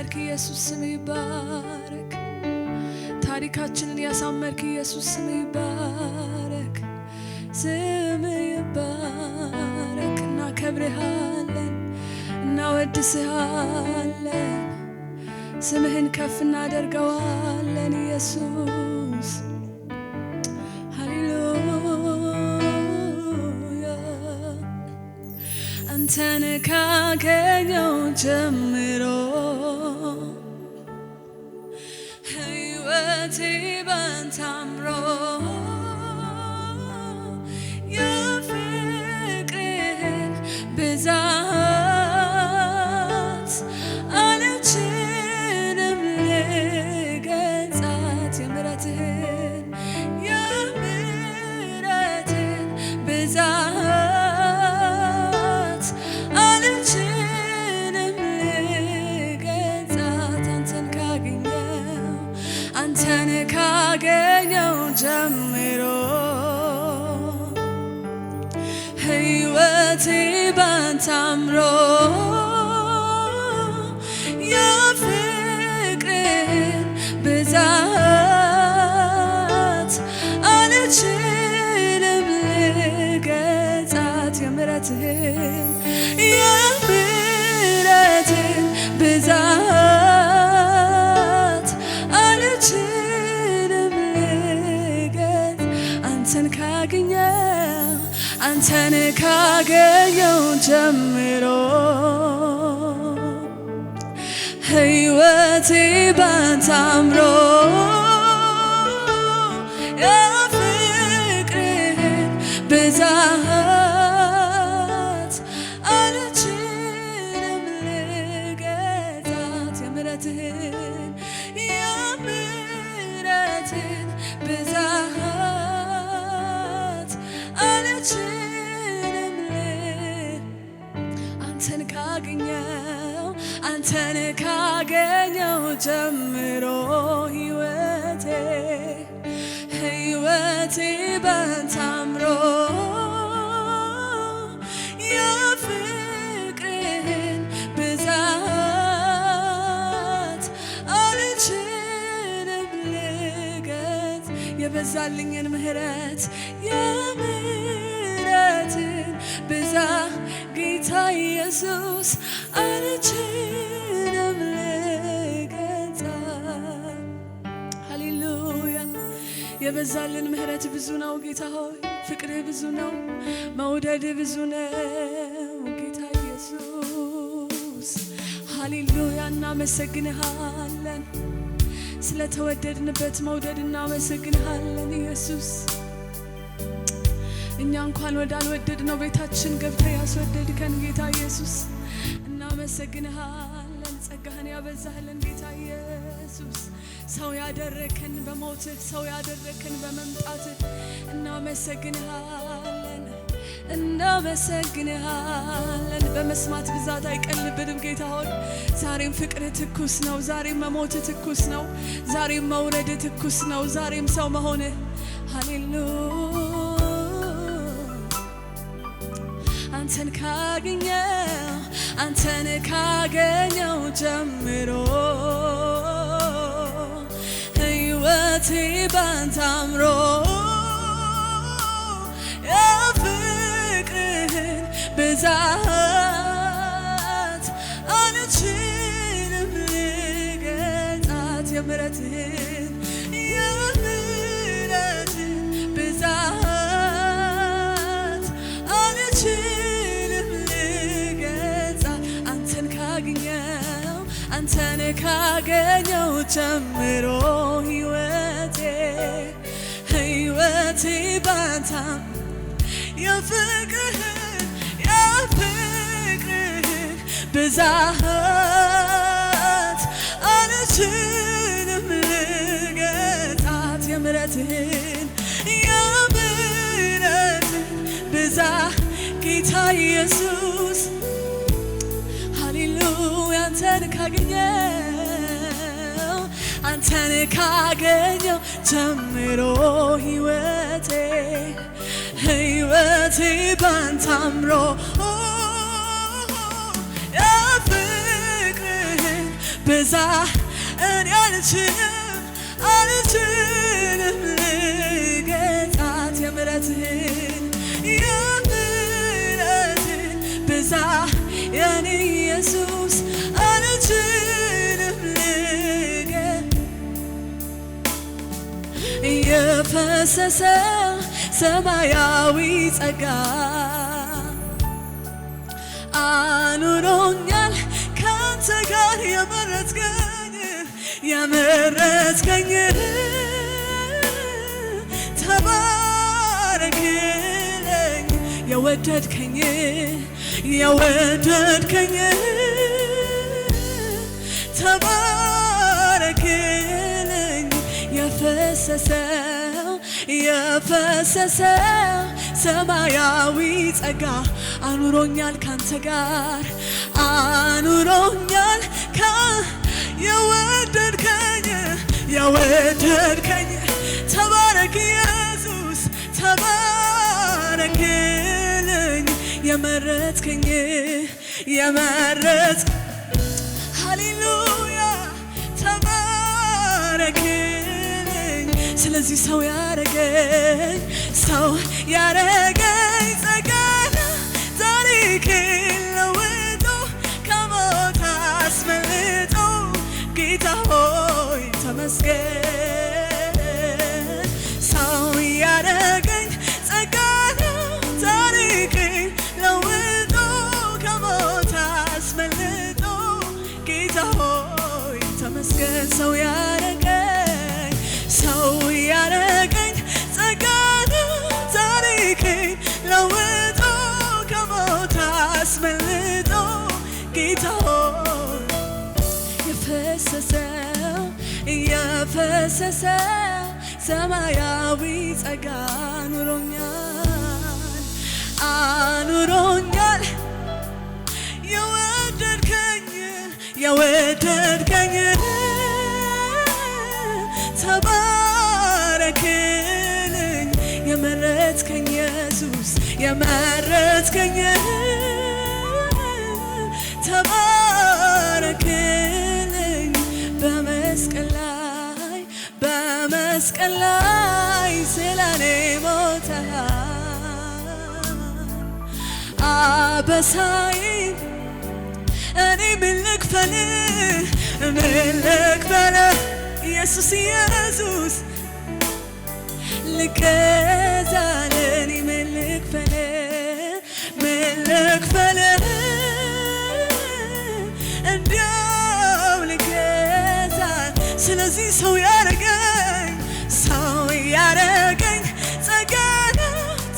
ያስከበርክ ኢየሱስ ስም ይባረክ። ታሪካችንን ያሳመርክ ኢየሱስ ስም ይባረክ። ስም ይባረክ። እናከብርሃለን፣ እናወድስሃለን፣ ስምህን ከፍ እናደርገዋለን ኢየሱስ። ሃሌሉያ። አንተን ካገኘው ጀምሮ ሕይወቴ ባንተ አምሮ የፍቅርህን ብዛት አልችልም ልገልጻት። የምሕረትህን ብዛት አልችልም ልገልጻት። አንተን ካገኘው ጀምሮ ሕይወቴ ባንተ አምሮ የፍቅርህን ብዛት አልችልም ልገልጻት። የምሕረትህን ብዛት አልችልም ልገልጽ። አንተን ካገኘው ጀምሮ ሕይወቴ ባንተ አምሮ የፍቅርህን ብዛት አልችልም ልገልጻት። የምሕረትህን ብዛት አልችልም። አንተን ካገኘው ጀምሮ ሕይወቴ ባንተ አምሮ የፍቅርህን ብዛት አልችልም ልገልጽ። የበዛልኝን የምሕረትን ብዛት ጌታ ኢየሱስ አልችልም ልገልጽ። ሃሌሉያ። የበዛልን ምሕረት ብዙ ነው ጌታ ሆይ፣ ፍቅርህ ብዙ ነው፣ መውደድህ ብዙ ነው ጌታ ኢየሱስ። ሃሌሉያ። እናመሰግንሃለን፣ ስለተወደድንበት መውደድ እናመሰግንሃለን ኢየሱስ። እኛ እንኳን ወዳልወደድነው ቤታችን ገብተህ ያስወደድከን ጌታ ኢየሱስ እናመሰግንሃለን። ጸጋህን ያበዛህልን ጌታ ኢየሱስ። ሰው ያደረከን በሞትህ፣ ሰው ያደረከን በመምጣትህ እናመሰግንሃለን። በመስማት ብዛት አይቀልብንም ጌታ ሆይ። ዛሬም ፍቅርህ ትኩስ ነው፣ ዛሬም መሞትህ ትኩስ ነው፣ ዛሬም መውረድህ ትኩስ ነው፣ ዛሬም ሰው መሆንህ። ሃሌሉያ። አንተን ካገኘው ጀምሮ ሕይወቴ ባንተ አምሮ የፍቅርህን ብዛት አልችልም ልገልጻት። የምሕረትህን ብዛት አልችልም ልገልጻት። አንተን ካገኘው ጀምሮ ሕይወቴ ባንተ የፍቅርህን ብዛት አልችልም ልገልጻት። የምሕረትህን ብዛት ጌታ ኢየሱስ። ሃሌሉያ። አንተን ካገኘው ጀምሮ ሕይወቴ ባንተ አምሮ ብዛ እኔ አልችልም ልገልጣት የምሕረትህን ብዛ የኔ ኢየሱስ አልችልም የፈሰሰ ሰማያዊ ጸጋ አኑሮኛል ካንተ ጋር የመረጥከኝ ተባረክልኝ የወደድከኝ ተባረክልኝ የፈሰሰው ሰማያዊ ጸጋ አኑሮኛል ካንተ ጋር አኑሮኛል የወደድከኝ ተባረክ ኢየሱስ ተባረክልኝ የመረጥከኝ ሃሌሉያ ተባረክልኝ ስለዚህ ሰው ያረገኝ ጸጋና ታሪኬን ለውጦ ከሞት አስመልጦ ጌታ ሆይ ተመስገን ሰው ያረገኝ ጸጋና ታሪኬን ለውጦ ከሞት አስመልጦ ጌታ ሆይ ተመስገን ሰው ያረገኝ ጸጋና ታሪኬን ለውጦ ከሞት አስመልጦ ጌታ ሆይ የፈሰሰው ሰማያዊ ጸጋ አኑሮኛል የወደድከኝ ተባረክልኝ የመረጥከኝ ኢየሱስ የመረጥከኝ ተባረክልኝ በመስቀል ላይ ስለኔ ሞተሃል አበሳዬን እኔ ምን ልክፈል ኢየሱስ ልገዛለኝ ምን ልክፈል እንዲያው ልገዛ ስለዚህ ሰው ያረገኝ ጸጋና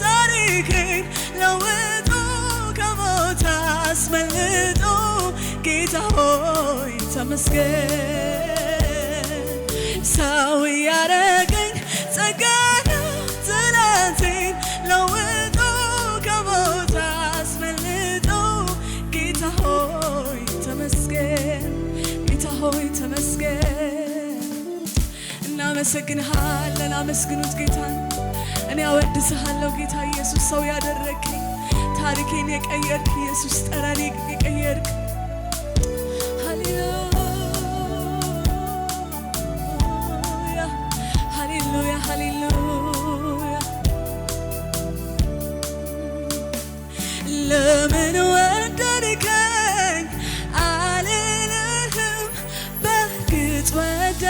ታሪኬን ለውጦ ከሞት አስመልጦ ጌታ ሆይ ተመስገን ሰው ያረገኝ ጸጋና ትናንቴን ለውጦ ከሞት አስመልጦ ጌታ ሆይ ተመስገን እናመሰግንሃለን አመስግኑት ጌታን እኔ አወድስሃለሁ ጌታ ኢየሱስ ሰው ያደረግከኝ ታሪኬን የቀየርክ ኢየሱስ ጠረኔ የቀየርክ ሃሌሉያ ለምን ወደድከኝ አልልህም በእርግጥ ወደኸኛል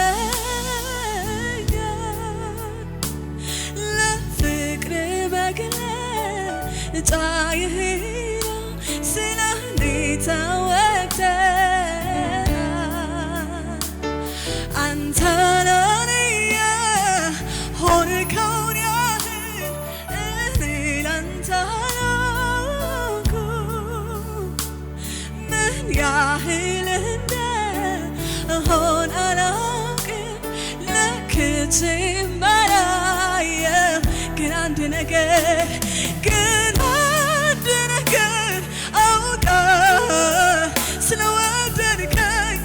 ለፍቅር መግለጫ ይህ ነው ስለ እኔ ተወግተሃል አንተ ለኔ የሆንከውን ያህል እኔ ላንተ ያህል እንደሆነ አላውቅም ለክቼም አላየም ግን አንድ ነገር አውቃለሁ ስለወደድከኝ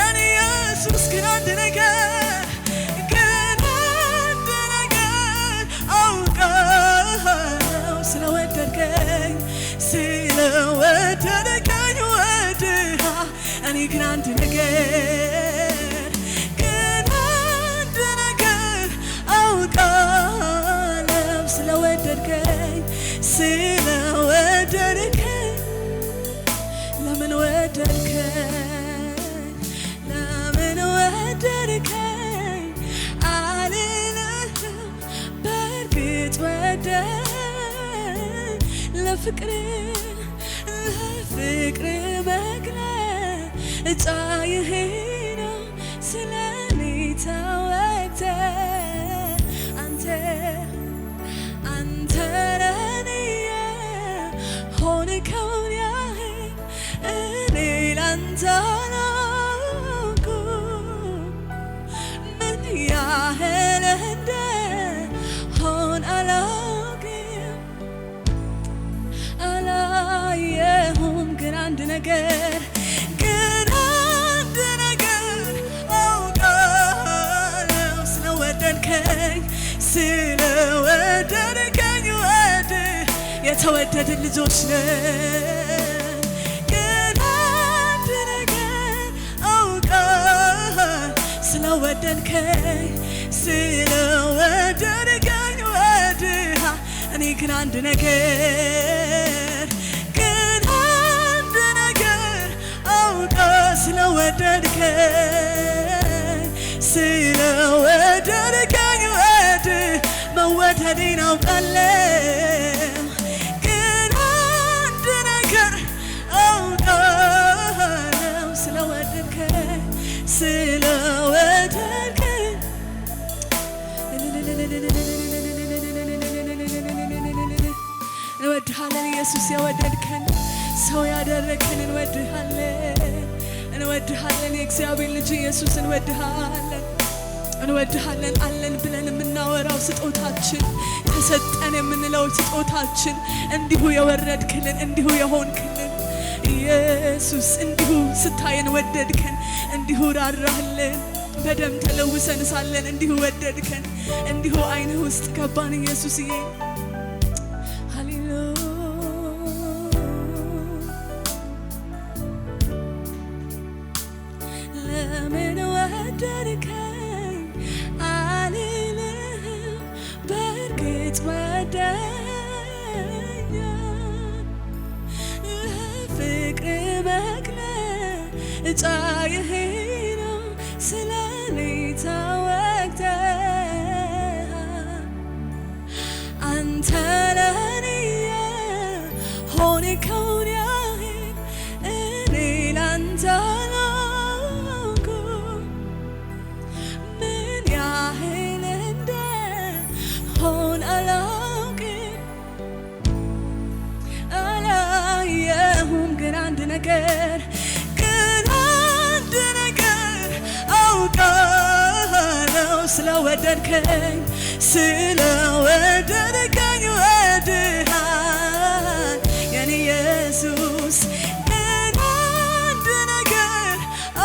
እኔ ኢየሱስ ግን አንድ ነገር አውቃለሁ ስለወደድከኝ አንድ ነገር ግን አንድ ነገር አውቃለሁ ስለወደድከኝ ስለወደድከኝ ለምን ወደድከኝ ለምን ወደድከኝ አልልህም በእርግጥ ወደድከኝ ለፍቅር መግለጫ ይሄ ነው ስለኔ ተወግተህ አንተ ለኔ የሆንከውን ያህል እኔ ላንተ አላውቅም ምን ያህል እንደሆን አላየሁም ግን አንድ ነገር አውቃለሁ ስለወደድከኝ የተወደድን ልጆች ነን ግን አንድ ነገር አውቃለሁ ስለወደድከኝ እኔ ግን አንድ ነገር ስለወደድከኝ መወደዴን አውቃለሁ ግን አንድ ነገር አውቃለሁ ስለወደድከኝ እንወድሃለን ኢየሱስ የወደድከን ሰው ያደረግከን እንወድሃለን የእግዚአብሔር ልጅ ኢየሱስ እንወድሃለን አለን ብለን የምናወራው ስጦታችን ተሰጠን የምንለው ስጦታችን እንዲሁ የወረድክልን እንዲሁ የሆንክልን ኢየሱስ እንዲሁ ስታየን ወደድከን እንዲሁ ራራህልን በደም ተለውሰን ሳለን እንዲሁ ወደድከን እንዲሁ ዓይንህ ውስጥ ገባን ኢየሱስዬ ለምን ወደድከኝ አልልህም በእርግጥ ወደድከኝ ለፍቅር መግለጫ ይሄ ነው ስለኔ ተወግተህ አንተ ለኔ የሆንከውን ያህል እኔ ላንተ አላየሁም ግን አንድ ነገር አውቃለሁ ስለወደድከኝ ወድሃል የኔ ኢየሱስ ግን አንድ ነገር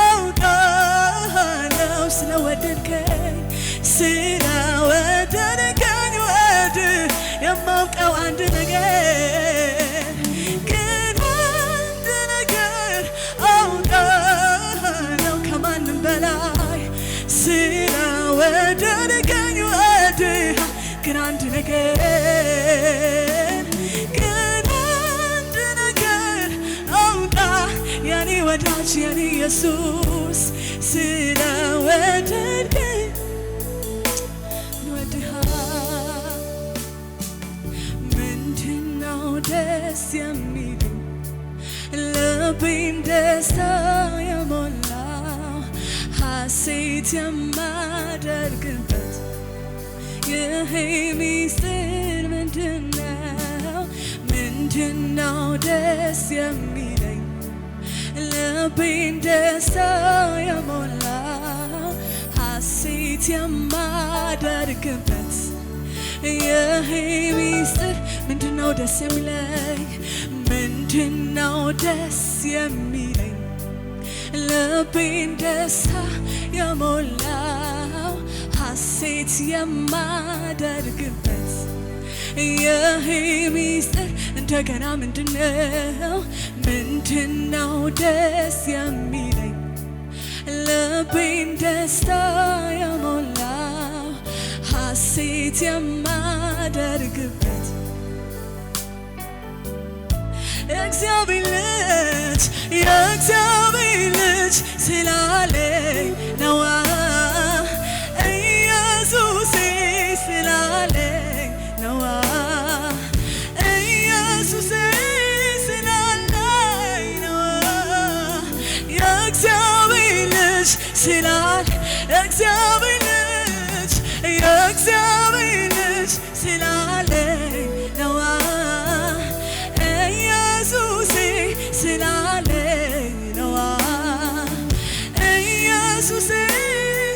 አውቃለሁ ስለወደድከኝ የማውቀው አንድ ነገር ግን አንድ ነገር አውቃለሁ ከማንም በላይ ስለወደድከኝ ግን አንድ ነገር አውቃ የኔ ወዳጅ የኔ ኢየሱስ ስለወደድከኝ ደስ የሚለኝ ልቤን ደስታ የሞላው ሐሴት የማደርግበት ይሄ ሚስጥር ምንድነው ደስ የሚለኝ ልቤን ደስታ የሞላው ሐሴት የማደርግበት ይሄ ሚስጥር ምንድነው ደስ የሚለኝ ምንድነው ደስ የሚለኝ ልቤን ደስታ የሞላው ሐሴት የማደርግበት ይሄ ሚስጥር እንደገና ምንድነው ደስ የሚለኝ ልቤን ደስታ የሞላው ሐሴት የማደርግበት የእግዚአብሔር ልጅ ስላለኝ ነዋ ኢየሱሴ ስላለኝ ነዋ ኢየሱሴ ስላለኝ ነዋ የእግዚአብሔር ልጅ ስላለኝ ነዋ ኢየሱሴ ስላለኝ ነዋ ኢየሱሴ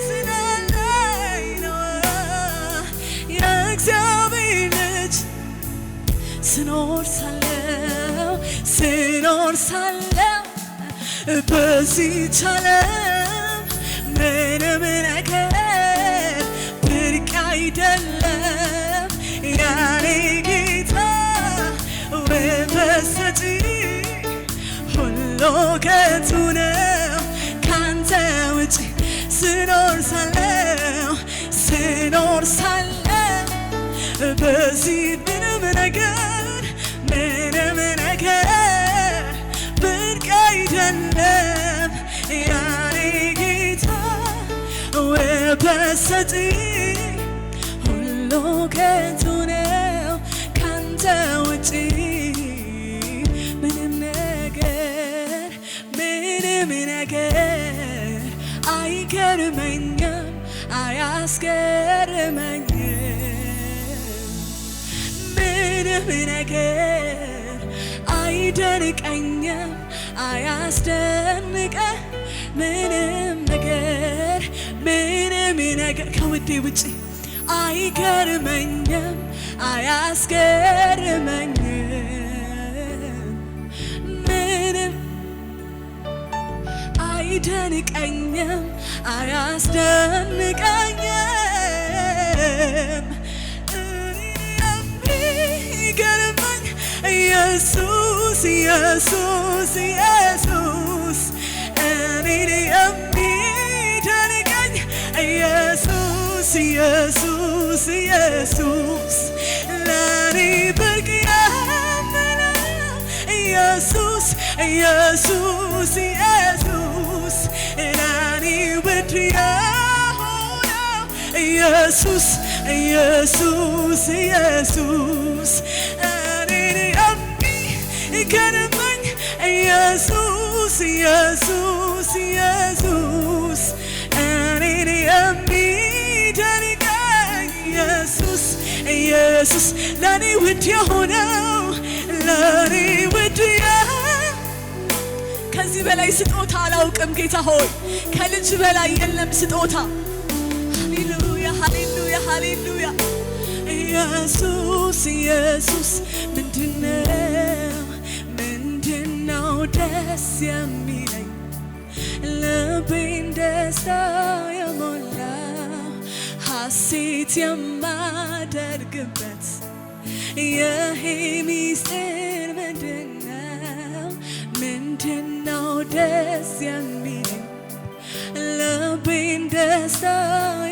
ስላለኝ ነዋ የእግዚአብሔር ልጅ ስኖር ሳለው በዚህች ዓለም ምንም ነገር ብርቅ አይደለም ያኔ ጌታ ውበት ሰጪ ሁሉ ከንቱ ነው ካንተ ውጭ ስኖር ሳለው በዚህ ምንም ነገር ብርቅ አይደለም ያኔ ጌታ ውበት ሰጪ ሁሉ ከንቱ ነው ካንተ ውጭ ምንም ነገር አይገርመኝም አያስገርመኝም ምንም ነገር አይደንቀኝም አያስደንቀኝ ምንም ነገር ከውዴ ውጭ አይገርመኝም አያስገርመኝም ምንም አይደንቀኝም አያስደንቀኝም የሚገርመኝ ኢየሱስ እኔን የሚደንቀኝ ኢየሱስ ለኔ ብርቅ የምለው ኢየሱስ ለኔ ውድ የሆነው ኢየሱስ እኔን የሚገርመኝ ኢየሱስ እኔን የሚደንቀኝ ኢየሱስ ለኔ ውድ የሆነው ከዚህ በላይ ስጦታ አላውቅም ጌታ ሆይ ከልጅ በላይ የለም ስጦታ ሃሌሉያ ኢየሱስ ምንድነው ደስ የሚለኝ ልቤን ደስታ የሞላው ሐሴት የማደርግበት ይሄ ሚስጥር ምንድነው ደስ የሚለኝ ልቤን ደስታ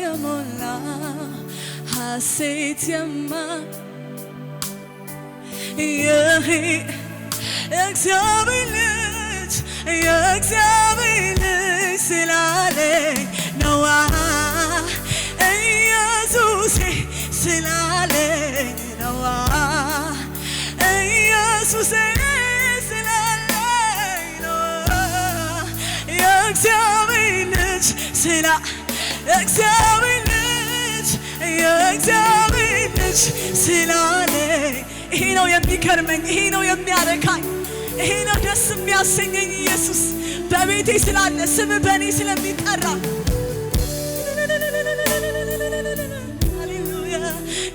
የሞላው ሐሴት ይሄ የእግዚአብሔር ልጅ ስላለኝ ነዋ ኢየሱሴ ስላለኝ ነዋ ኢየሱሴ ስላለኝ ነዋ የእግዚአብሔር ልጅ ስላለኝ ይሄ ነው የሚገርመኝ ይሄ ነው የሚያረካኝ ይሄ ነው ደስ የሚያሰኘኝ ኢየሱስ በቤቴ ስላለ ስም በእኔ ስለሚጠራ ሃሌሉያ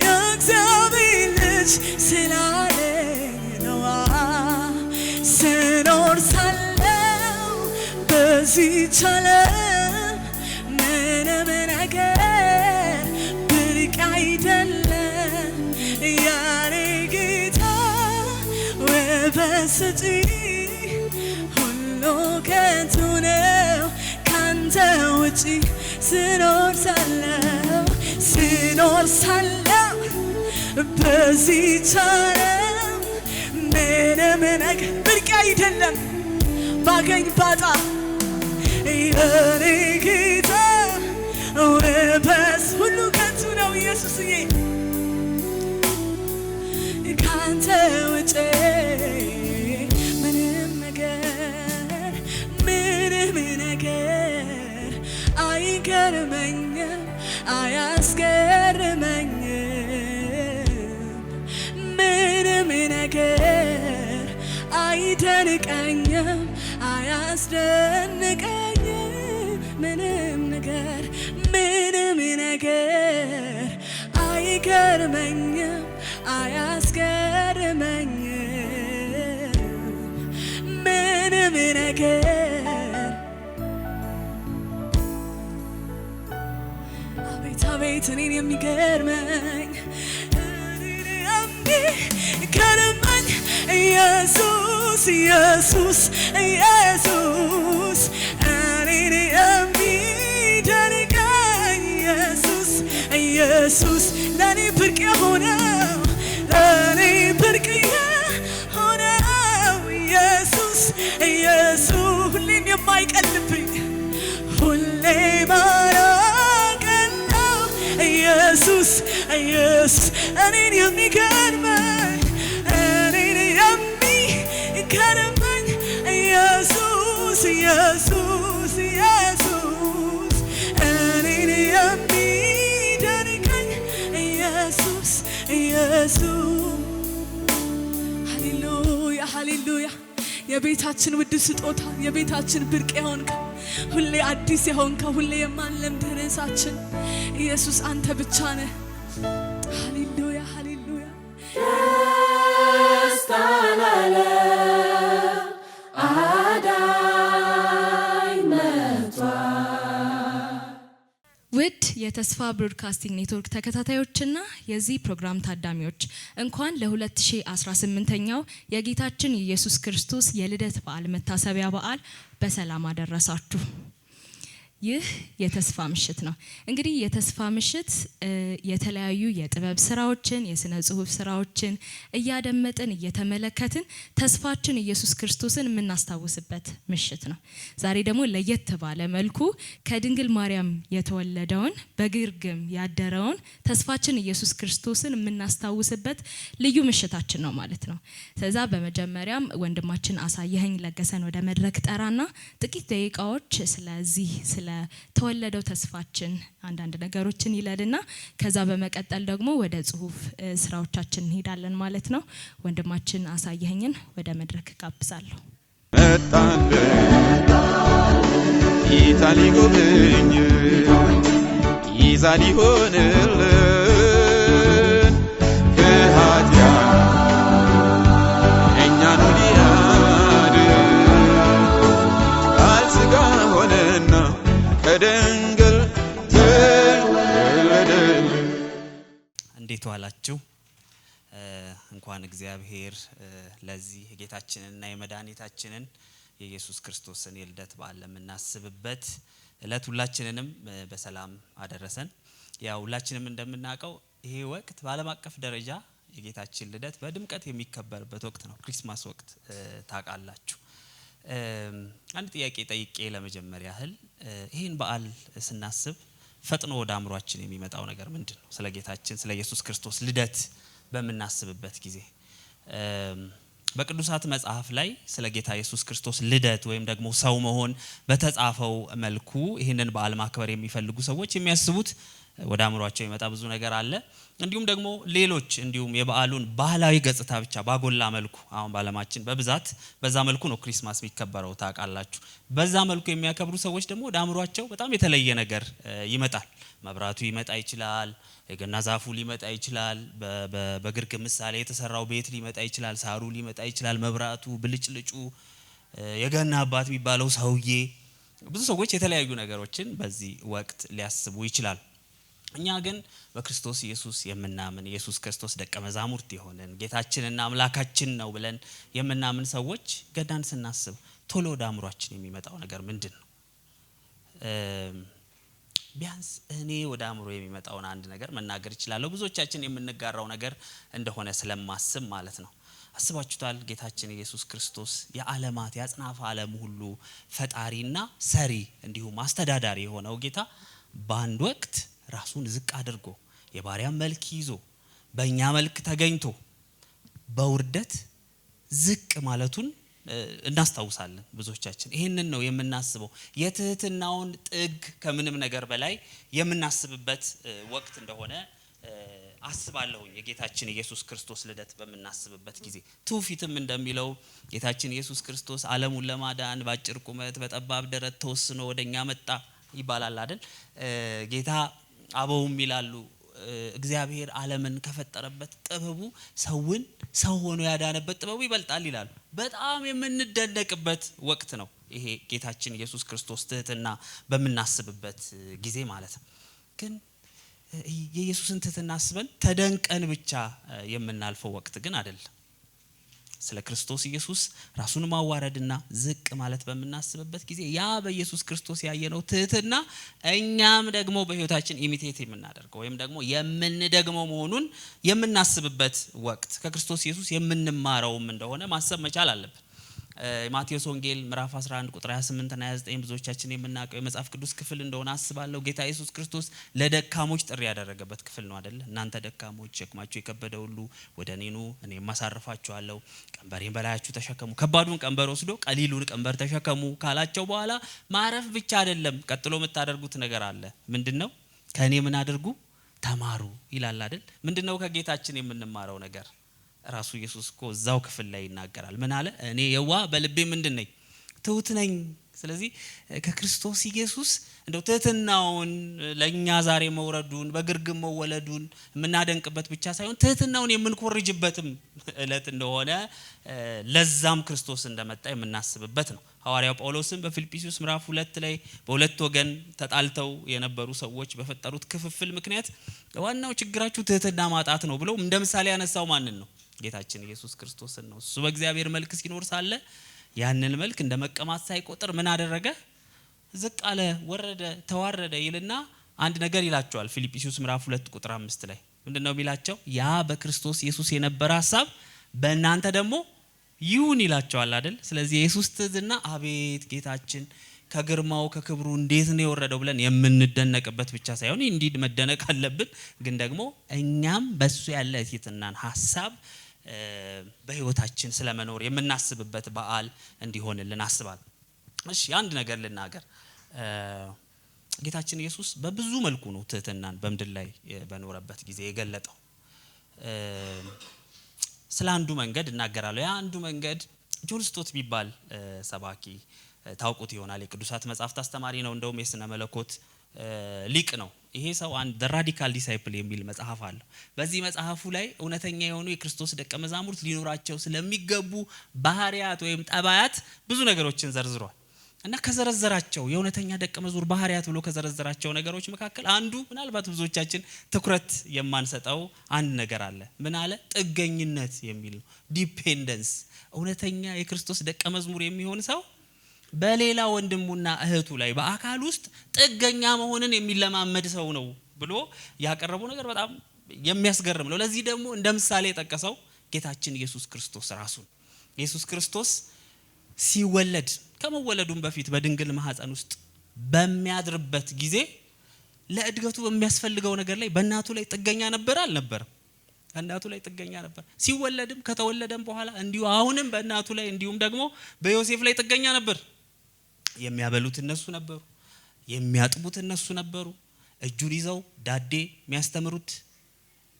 የእግዚአብሔር ልጅ ስላለኝ ነዋ ስኖር ሳለው በዚህች ዓለም ምንም ነገር ብርቅ አይደለም ያኔ ጌታ ውበት ሰጪ ሁሉ ከንቱ ነው ካንተ ውጪ ስኖር ሳለው በዚህ ዓለም ምንም ነገር ብርቅ አይደለም ባገኝ ባጣ የኔ ጌታ በስ ሁሉ ከንቱ ነው ኢየሱስዬ ካንተ ውጪ ምንም ነገር አይገርመኝም አያስገርመኝም ምንም ነገር አይደንቀኝም አያስደንቀኝም ምንም ነገር አይገርመኝም አያስገርመኝም ምንም ነገር አቤት እኔን የሚገርመኝ ኢየሱስ እኔን የሚደንቀኝ ኢየሱስ ለኔ ብርቅ የሆነው ኢየሱስ ሁሌም የማይቀልብኝ ሁሌም አላቀለው ኢየሱስ እኔን የሚገርመኝ ኢየሱስ እኔን የሚደንቀኝ ኢየሱስ ሃሌሉያ የቤታችን ውድ ስጦታ የቤታችን ብርቅ የሆንከው ሁሌ አዲስ የሆንከው ሁሌ የማንለምድህ ርዕሳችን ኢየሱስ አንተ ብቻ ነህ ሃሌሉያ ውድ የተስፋ ብሮድካስቲንግ ኔትወርክ ተከታታዮችና የዚህ ፕሮግራም ታዳሚዎች እንኳን ለ2018ኛው የጌታችን ኢየሱስ ክርስቶስ የልደት በዓል መታሰቢያ በዓል በሰላም አደረሳችሁ። ይህ የተስፋ ምሽት ነው። እንግዲህ የተስፋ ምሽት የተለያዩ የጥበብ ስራዎችን የስነ ጽሁፍ ስራዎችን እያደመጥን እየተመለከትን ተስፋችን ኢየሱስ ክርስቶስን የምናስታውስበት ምሽት ነው። ዛሬ ደግሞ ለየት ባለ መልኩ ከድንግል ማርያም የተወለደውን በግርግም ያደረውን ተስፋችን ኢየሱስ ክርስቶስን የምናስታውስበት ልዩ ምሽታችን ነው ማለት ነው። ስለዛ በመጀመሪያም ወንድማችን አሳየኸኝ ለገሰን ወደ መድረክ ጠራና ጥቂት ደቂቃዎች ስለዚህ ተወለደው ተስፋችን አንዳንድ ነገሮችን ይለልና ከዛ በመቀጠል ደግሞ ወደ ጽሁፍ ስራዎቻችን እንሄዳለን ማለት ነው። ወንድማችን አሳየኸኝን ወደ መድረክ ጋብዛለሁ። ኢታሊጎብኝ ይዛሊ ሆነልን ከሃዲያ እኛን ሊያድ አልስጋ ሆነና ከድንግል ተወለደልን። እንዴት ዋላችሁ? እንኳን እግዚአብሔር ለዚህ የጌታችንና የመድኃኒታችንን የኢየሱስ ክርስቶስን የልደት በዓል ለምናስብበት እለት ሁላችንንም በሰላም አደረሰን። ያው ሁላችንም እንደምናውቀው ይሄ ወቅት በዓለም አቀፍ ደረጃ የጌታችን ልደት በድምቀት የሚከበርበት ወቅት ነው። ክሪስማስ ወቅት ታውቃላችሁ። አንድ ጥያቄ ጠይቄ ለመጀመሪያ ያህል ይሄን በዓል ስናስብ ፈጥኖ ወደ አእምሯችን የሚመጣው ነገር ምንድነው? ስለ ጌታችን ስለ ኢየሱስ ክርስቶስ ልደት በምናስብበት ጊዜ በቅዱሳት መጽሐፍ ላይ ስለ ጌታ ኢየሱስ ክርስቶስ ልደት ወይም ደግሞ ሰው መሆን በተጻፈው መልኩ ይሄንን በዓል ማክበር የሚፈልጉ ሰዎች የሚያስቡት ወደ አእምሯቸው የመጣ ብዙ ነገር አለ። እንዲሁም ደግሞ ሌሎች እንዲሁም የበዓሉን ባህላዊ ገጽታ ብቻ ባጎላ መልኩ አሁን ባለማችን በብዛት በዛ መልኩ ነው ክሪስማስ የሚከበረው ታውቃላችሁ። በዛ መልኩ የሚያከብሩ ሰዎች ደግሞ ወደ አእምሯቸው በጣም የተለየ ነገር ይመጣል። መብራቱ ይመጣ ይችላል፣ የገና ዛፉ ሊመጣ ይችላል፣ በግርግም ምሳሌ የተሰራው ቤት ሊመጣ ይችላል፣ ሳሩ ሊመጣ ይችላል፣ መብራቱ፣ ብልጭልጩ፣ የገና አባት የሚባለው ሰውዬ፣ ብዙ ሰዎች የተለያዩ ነገሮችን በዚህ ወቅት ሊያስቡ ይችላል። እኛ ግን በክርስቶስ ኢየሱስ የምናምን ኢየሱስ ክርስቶስ ደቀ መዛሙርት የሆነን ጌታችንና አምላካችን ነው ብለን የምናምን ሰዎች ገናን ስናስብ ቶሎ ወደ አእምሯችን የሚመጣው ነገር ምንድነው? ቢያንስ እኔ ወደ አእምሮ የሚመጣውን አንድ ነገር መናገር እችላለሁ። ብዙዎቻችን የምንጋራው ነገር እንደሆነ ስለማስብ ማለት ነው። አስባችሁታል? ጌታችን ኢየሱስ ክርስቶስ የዓለማት ያጽናፈ ዓለም ሁሉ ፈጣሪና ሰሪ እንዲሁም አስተዳዳሪ የሆነው ጌታ በአንድ ወቅት ራሱን ዝቅ አድርጎ የባሪያን መልክ ይዞ በእኛ መልክ ተገኝቶ በውርደት ዝቅ ማለቱን እናስታውሳለን። ብዙዎቻችን ይሄንን ነው የምናስበው። የትህትናውን ጥግ ከምንም ነገር በላይ የምናስብበት ወቅት እንደሆነ አስባለሁኝ። የጌታችን ኢየሱስ ክርስቶስ ልደት በምናስብበት ጊዜ ትውፊትም እንደሚለው ጌታችን ኢየሱስ ክርስቶስ ዓለሙን ለማዳን በአጭር ቁመት በጠባብ ደረት ተወስኖ ወደኛ መጣ ይባላል አይደል? ጌታ አበውም ይላሉ እግዚአብሔር ዓለምን ከፈጠረበት ጥበቡ ሰውን ሰው ሆኖ ያዳነበት ጥበቡ ይበልጣል ይላሉ። በጣም የምንደነቅበት ወቅት ነው ይሄ ጌታችን ኢየሱስ ክርስቶስ ትህትና በምናስብበት ጊዜ ማለት ነው። ግን የኢየሱስን ትህትና አስበን ተደንቀን ብቻ የምናልፈው ወቅት ግን አይደለም። ስለ ክርስቶስ ኢየሱስ ራሱን ማዋረድና ዝቅ ማለት በምናስብበት ጊዜ ያ በኢየሱስ ክርስቶስ ያየነው ትህትና እኛም ደግሞ በህይወታችን ኢሚቴት የምናደርገው ወይም ደግሞ የምንደግመው መሆኑን የምናስብበት ወቅት ከክርስቶስ ኢየሱስ የምንማረውም እንደሆነ ማሰብ መቻል አለብን። ማቴዎስ ወንጌል ምዕራፍ 11 ቁጥር 28 እና 29 ብዙዎቻችን የምናውቀው የመጽሐፍ ቅዱስ ክፍል እንደሆነ አስባለሁ። ጌታ ኢየሱስ ክርስቶስ ለደካሞች ጥሪ ያደረገበት ክፍል ነው አይደል? እናንተ ደካሞች ሸክማችሁ የከበደ ሁሉ ወደ እኔ ኑ እኔም አሳርፋችኋለሁ፣ ቀንበሬን በላያችሁ ተሸከሙ፣ ከባዱን ቀንበር ወስዶ ቀሊሉን ቀንበር ተሸከሙ ካላቸው በኋላ ማረፍ ብቻ አይደለም፣ ቀጥሎ የምታደርጉት ነገር አለ። ምንድነው? ከኔ ምን አድርጉ? ተማሩ ይላል አይደል? ምንድነው ከጌታችን የምንማረው ነገር? ራሱ ኢየሱስ እኮ እዛው ክፍል ላይ ይናገራል። ምን አለ? እኔ የዋህ በልቤ ምንድነኝ? ትሁት ነኝ። ስለዚህ ከክርስቶስ ኢየሱስ እንደው ትህትናውን ለኛ ዛሬ መውረዱን በግርግም መወለዱን የምናደንቅበት ብቻ ሳይሆን ትህትናውን የምንኮርጅበትም እለት እንደሆነ ለዛም ክርስቶስ እንደመጣ የምናስብበት ነው። ሐዋርያው ጳውሎስም በፊልጵስዩስ ምዕራፍ 2 ላይ በሁለት ወገን ተጣልተው የነበሩ ሰዎች በፈጠሩት ክፍፍል ምክንያት ዋናው ችግራችሁ ትህትና ማጣት ነው ብሎ እንደ ምሳሌ ያነሳው ማንን ነው? ጌታችን ኢየሱስ ክርስቶስን ነው። እሱ በእግዚአብሔር መልክ ሲኖር ሳለ ያንን መልክ እንደ መቀማት ሳይቆጥር ምን አደረገ? ዝቅ አለ፣ ወረደ፣ ተዋረደ ይልና አንድ ነገር ይላቸዋል። ፊልጵስዩስ ምዕራፍ 2 ቁጥር 5 ላይ ምንድነው የሚላቸው? ያ በክርስቶስ ኢየሱስ የነበረ ሐሳብ በእናንተ ደግሞ ይሁን ይላቸዋል አይደል? ስለዚህ ኢየሱስ ትህትና አቤት ጌታችን ከግርማው ከክብሩ እንዴት ነው የወረደው ብለን የምንደነቅበት ብቻ ሳይሆን እንዲህ መደነቅ አለብን። ግን ደግሞ እኛም በሱ ያለ ትህትናን ሐሳብ በህይወታችን ስለመኖር የምናስብበት በዓል እንዲሆንልን አስባለሁ። እሺ አንድ ነገር ልናገር። ጌታችን ኢየሱስ በብዙ መልኩ ነው ትህትናን በምድር ላይ በኖረበት ጊዜ የገለጠው። ስለ አንዱ መንገድ እናገራለሁ። ያ አንዱ መንገድ ጆን ስቶት ቢባል ሰባኪ ታውቁት ይሆናል። የቅዱሳት መጻሕፍት አስተማሪ ነው። እንደውም የስነ መለኮት ሊቅ ነው። ይሄ ሰው አንድ ዘ ራዲካል ዲሳይፕል የሚል መጽሐፍ አለው። በዚህ መጽሐፉ ላይ እውነተኛ የሆኑ የክርስቶስ ደቀ መዛሙርት ሊኖራቸው ስለሚገቡ ባህሪያት ወይም ጠባያት ብዙ ነገሮችን ዘርዝሯል። እና ከዘረዘራቸው የእውነተኛ ደቀ መዝሙር ባህሪያት ብሎ ከዘረዘራቸው ነገሮች መካከል አንዱ ምናልባት ብዙዎቻችን ትኩረት የማንሰጠው አንድ ነገር አለ። ምን አለ? ጥገኝነት የሚል ነው። ዲፔንደንስ። እውነተኛ የክርስቶስ ደቀ መዝሙር የሚሆን ሰው በሌላ ወንድሙና እህቱ ላይ በአካል ውስጥ ጥገኛ መሆንን የሚለማመድ ሰው ነው ብሎ ያቀረበው ነገር በጣም የሚያስገርም ነው። ለዚህ ደግሞ እንደ ምሳሌ የጠቀሰው ጌታችን ኢየሱስ ክርስቶስ ራሱን ኢየሱስ ክርስቶስ ሲወለድ ከመወለዱም በፊት በድንግል ማህፀን ውስጥ በሚያድርበት ጊዜ ለእድገቱ በሚያስፈልገው ነገር ላይ በእናቱ ላይ ጥገኛ ነበር አልነበረም? በእናቱ ላይ ጥገኛ ነበር። ሲወለድም ከተወለደም በኋላ እንዲሁ አሁንም በእናቱ ላይ እንዲሁም ደግሞ በዮሴፍ ላይ ጥገኛ ነበር። የሚያበሉት እነሱ ነበሩ፣ የሚያጥቡት እነሱ ነበሩ፣ እጁን ይዘው ዳዴ የሚያስተምሩት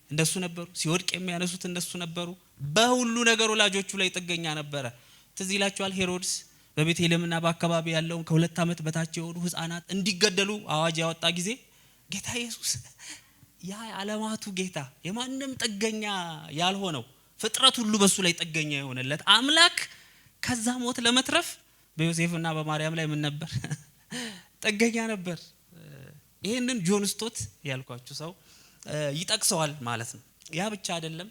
እነሱ ነበሩ፣ ሲወድቅ የሚያነሱት እነሱ ነበሩ። በሁሉ ነገር ወላጆቹ ላይ ጥገኛ ነበረ። ትዝ ይላችኋል ሄሮድስ በቤተልሔምና በአካባቢ ያለውን ከ2 ዓመት በታች የሆኑ ህፃናት እንዲገደሉ አዋጅ ያወጣ ጊዜ ጌታ ኢየሱስ ያ ዓለማቱ ጌታ የማንም ጥገኛ ያልሆነው ፍጥረት ሁሉ በሱ ላይ ጥገኛ የሆነለት አምላክ ከዛ ሞት ለመትረፍ በዮሴፍና በማርያም ላይ ምን ነበር? ጥገኛ ነበር። ይሄንን ጆን ስቶት ያልኳችሁ ሰው ይጠቅሰዋል ማለት ነው። ያ ብቻ አይደለም።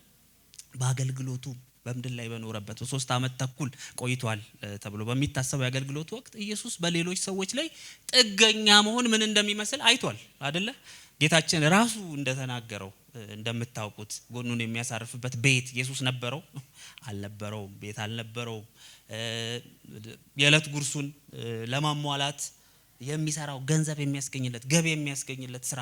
በአገልግሎቱ በምድር ላይ በኖረበት 3 ዓመት ተኩል ቆይቷል ተብሎ በሚታሰበው የአገልግሎት ወቅት ኢየሱስ በሌሎች ሰዎች ላይ ጥገኛ መሆን ምን እንደሚመስል አይቷል አይደለ? ጌታችን ራሱ እንደተናገረው እንደምታውቁት ጎኑን የሚያሳርፍበት ቤት ኢየሱስ ነበረው አልነበረውም? ቤት አልነበረውም። የዕለት ጉርሱን ለማሟላት የሚሰራው ገንዘብ የሚያስገኝለት ገቢ የሚያስገኝለት ስራ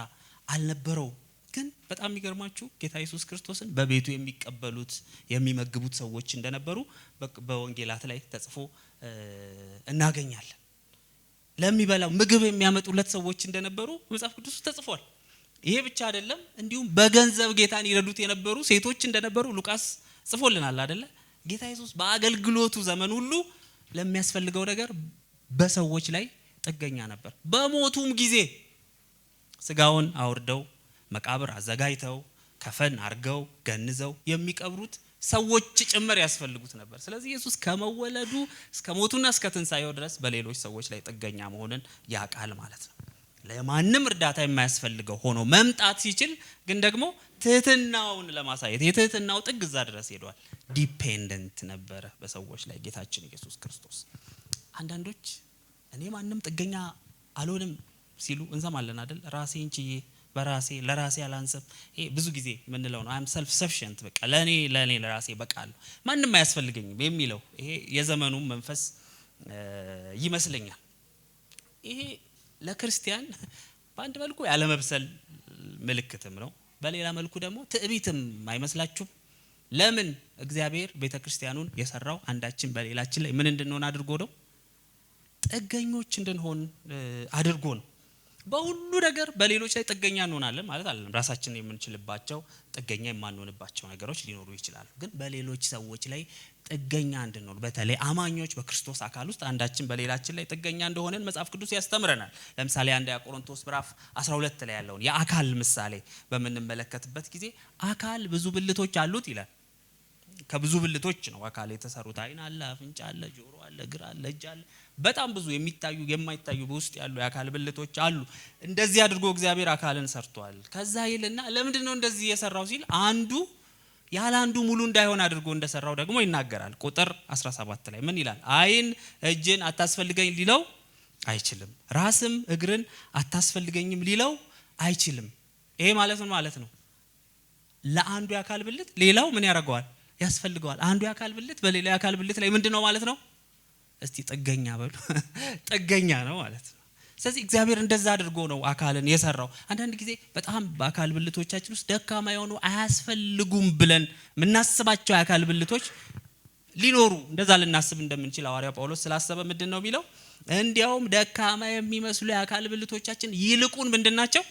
አልነበረውም። ግን በጣም የሚገርማችሁ ጌታ ኢየሱስ ክርስቶስን በቤቱ የሚቀበሉት የሚመግቡት ሰዎች እንደነበሩ በወንጌላት ላይ ተጽፎ እናገኛለን። ለሚበላው ምግብ የሚያመጡለት ሰዎች እንደነበሩ መጽሐፍ ቅዱስ ተጽፏል። ይሄ ብቻ አይደለም፣ እንዲሁም በገንዘብ ጌታን ይረዱት የነበሩ ሴቶች እንደነበሩ ሉቃስ ጽፎልናል አይደለ? ጌታ ኢየሱስ በአገልግሎቱ ዘመን ሁሉ ለሚያስፈልገው ነገር በሰዎች ላይ ጥገኛ ነበር። በሞቱም ጊዜ ስጋውን አውርደው መቃብር አዘጋጅተው ከፈን አርገው ገንዘው የሚቀብሩት ሰዎች ጭምር ያስፈልጉት ነበር። ስለዚህ ኢየሱስ ከመወለዱ እስከ ሞቱና እስከ ትንሳኤው ድረስ በሌሎች ሰዎች ላይ ጥገኛ መሆንን ያውቃል ማለት ነው። ለማንም እርዳታ የማያስፈልገው ሆኖ መምጣት ሲችል ግን ደግሞ ትህትናውን ለማሳየት የትህትናው ጥግ እዛ ድረስ ሄዷል። ዲፔንደንት ነበረ በሰዎች ላይ ጌታችን ኢየሱስ ክርስቶስ። አንዳንዶች እኔ ማንም ጥገኛ አልሆንም ሲሉ እንሰማለን አይደል? ራሴን ችዬ በራሴ ለራሴ አላንሰም። ይሄ ብዙ ጊዜ ምንለው ነው። አም ሰልፍ ሰፊሽንት፣ በቃ ለኔ ለራሴ በቃለሁ ማንም አያስፈልገኝም የሚለው ይሄ የዘመኑ መንፈስ ይመስለኛል። ይሄ ለክርስቲያን በአንድ መልኩ ያለመብሰል ምልክትም ነው፣ በሌላ መልኩ ደግሞ ትዕቢትም አይመስላችሁም? ለምን እግዚአብሔር ቤተክርስቲያኑን የሰራው አንዳችን በሌላችን ላይ ምን እንድንሆን አድርጎ ነው? ጥገኞች እንድንሆን አድርጎ ነው። በሁሉ ነገር በሌሎች ላይ ጥገኛ እንሆናለን ማለት አይደለም። ራሳችንን የምንችልባቸው ጥገኛ የማንሆንባቸው ነገሮች ሊኖሩ ይችላሉ። ግን በሌሎች ሰዎች ላይ ጥገኛ እንድንሆን፣ በተለይ አማኞች በክርስቶስ አካል ውስጥ አንዳችን በሌላችን ላይ ጥገኛ እንደሆነን መጽሐፍ ቅዱስ ያስተምረናል። ለምሳሌ 1 ቆሮንቶስ ምዕራፍ 12 ላይ ያለውን የአካል ምሳሌ በምንመለከትበት ጊዜ አካል ብዙ ብልቶች አሉት ይላል። ከብዙ ብልቶች ነው አካል የተሰሩት። አይን አለ፣ አፍንጫ አለ፣ ጆሮ አለ፣ እግር አለ፣ እጅ አለ። በጣም ብዙ የሚታዩ የማይታዩ በውስጥ ያሉ የአካል ብልቶች አሉ። እንደዚህ አድርጎ እግዚአብሔር አካልን ሰርቷል። ከዛ ይልና ለምንድን ነው እንደዚህ የሰራው ሲል አንዱ ያለ አንዱ ሙሉ እንዳይሆን አድርጎ እንደሰራው ደግሞ ይናገራል። ቁጥር 17 ላይ ምን ይላል? አይን እጅን አታስፈልገኝ ሊለው አይችልም፣ ራስም እግርን አታስፈልገኝም ሊለው አይችልም። ይሄ ማለት ነው ለአንዱ የአካል ብልት ሌላው ምን ያደርገዋል? ያስፈልገዋል። አንዱ የአካል ብልት በሌላ የአካል ብልት ላይ ምንድነው ማለት ነው? እስቲ ጥገኛ በሉ። ጥገኛ ነው ማለት ነው። ስለዚህ እግዚአብሔር እንደዛ አድርጎ ነው አካልን የሰራው። አንዳንድ ጊዜ በጣም በአካል ብልቶቻችን ውስጥ ደካማ የሆኑ አያስፈልጉም ብለን የምናስባቸው የአካል ብልቶች ሊኖሩ፣ እንደዛ ልናስብ እንደምንችል ሐዋርያው ጳውሎስ ስላሰበ ምንድን ነው የሚለው? እንዲያውም ደካማ የሚመስሉ የአካል ብልቶቻችን ይልቁን ምንድናቸው?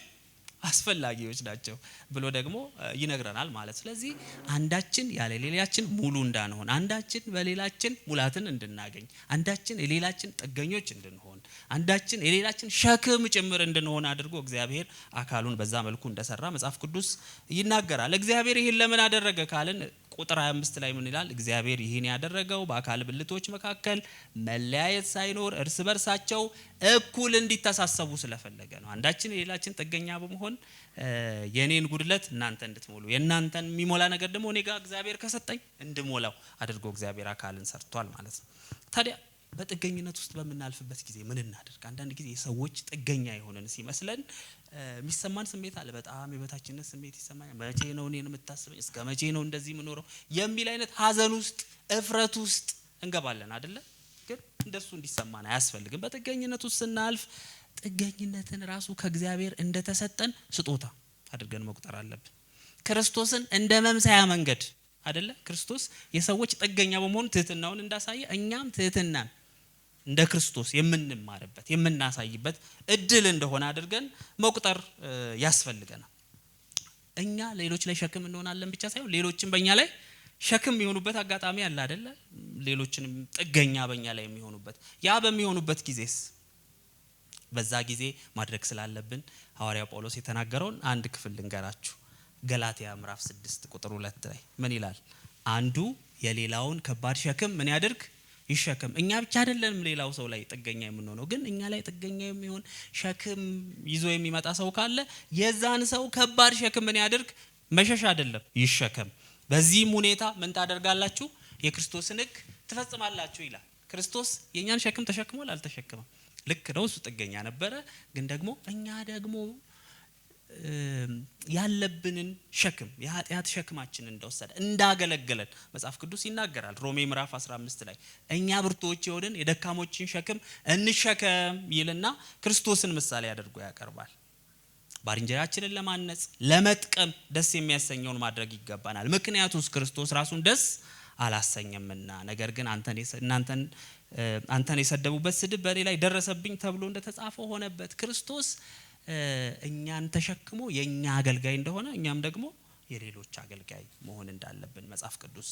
አስፈላጊዎች ናቸው ብሎ ደግሞ ይነግረናል ማለት። ስለዚህ አንዳችን ያለ ሌላችን ሙሉ እንዳንሆን፣ አንዳችን በሌላችን ሙላትን እንድናገኝ፣ አንዳችን የሌላችን ጥገኞች እንድንሆን፣ አንዳችን የሌላችን ሸክም ጭምር እንድንሆን አድርጎ እግዚአብሔር አካሉን በዛ መልኩ እንደሰራ መጽሐፍ ቅዱስ ይናገራል። እግዚአብሔር ይህን ለምን አደረገ ካልን ቁጥር 25 ላይ ምን ይላል? እግዚአብሔር ይህን ያደረገው በአካል ብልቶች መካከል መለያየት ሳይኖር እርስ በርሳቸው እኩል እንዲተሳሰቡ ስለፈለገ ነው። አንዳችን የሌላችን ጥገኛ በመሆን የኔን ጉድለት እናንተ እንድትሞሉ፣ የእናንተን የሚሞላ ነገር ደግሞ እኔ ጋር እግዚአብሔር ከሰጠኝ እንድሞላው አድርጎ እግዚአብሔር አካልን ሰርቷል ማለት ነው። ታዲያ በጥገኝነት ውስጥ በምናልፍበት ጊዜ ምን እናድርግ? አንዳንድ ጊዜ ሰዎች ጥገኛ የሆነን ሲመስለን የሚሰማን ስሜት አለ። በጣም የበታችነት ስሜት ይሰማኛል። መቼ ነው እኔን የምታስበኝ? እስከ መቼ ነው እንደዚህ የምኖረው? የሚል አይነት ሀዘን ውስጥ እፍረት ውስጥ እንገባለን አይደለ? ግን እንደሱ እንዲሰማን አያስፈልግም። በጥገኝነት ውስጥ ስናልፍ ጥገኝነትን ራሱ ከእግዚአብሔር እንደተሰጠን ስጦታ አድርገን መቁጠር አለብን። ክርስቶስን እንደ መምሰያ መንገድ አይደለ? ክርስቶስ የሰዎች ጥገኛ በመሆኑ ትህትናውን እንዳሳየ እኛም ትህትናን እንደ ክርስቶስ የምንማርበት የምናሳይበት እድል እንደሆነ አድርገን መቁጠር ያስፈልገናል። እኛ ሌሎች ላይ ሸክም እንሆናለን ብቻ ሳይሆን ሌሎችም በእኛ ላይ ሸክም የሚሆኑበት አጋጣሚ አለ አይደለ? ሌሎችንም ጥገኛ በእኛ ላይ የሚሆኑበት፣ ያ በሚሆኑበት ጊዜስ በዛ ጊዜ ማድረግ ስላለብን ሐዋርያው ጳውሎስ የተናገረውን አንድ ክፍል ልንገራችሁ። ገላትያ ምዕራፍ 6 ቁጥር 2 ላይ ምን ይላል? አንዱ የሌላውን ከባድ ሸክም ምን ያድርግ? ይሸከም። እኛ ብቻ አይደለንም ሌላው ሰው ላይ ጥገኛ የምንሆነው፣ ግን እኛ ላይ ጥገኛ የሚሆን ሸክም ይዞ የሚመጣ ሰው ካለ የዛን ሰው ከባድ ሸክም ምን ያድርግ? መሸሽ አይደለም፣ ይሸከም። በዚህም ሁኔታ ምን ታደርጋላችሁ? የክርስቶስን ሕግ ትፈጽማላችሁ ይላል። ክርስቶስ የኛን ሸክም ተሸክሟል አልተሸከመም? ልክ ነው፣ እሱ ጥገኛ ነበረ። ግን ደግሞ እኛ ደግሞ ያለብንን ሸክም የኃጢአት ሸክማችንን እንደወሰደ እንዳገለገለን መጽሐፍ ቅዱስ ይናገራል። ሮሜ ምዕራፍ 15 ላይ እኛ ብርቱዎች የሆንን የደካሞችን ሸክም እንሸከም ይልና ክርስቶስን ምሳሌ አድርጎ ያቀርባል። ባልንጀራችንን ለማነጽ ለመጥቀም ደስ የሚያሰኘውን ማድረግ ይገባናል። ምክንያቱም ክርስቶስ ራሱን ደስ አላሰኘምና። ነገር ግን አንተን የሰደቡበት ስድብ በእኔ ላይ ደረሰብኝ ተብሎ እንደተጻፈው ሆነበት። ክርስቶስ እኛን ተሸክሞ የኛ አገልጋይ እንደሆነ እኛም ደግሞ የሌሎች አገልጋይ መሆን እንዳለብን መጽሐፍ ቅዱስ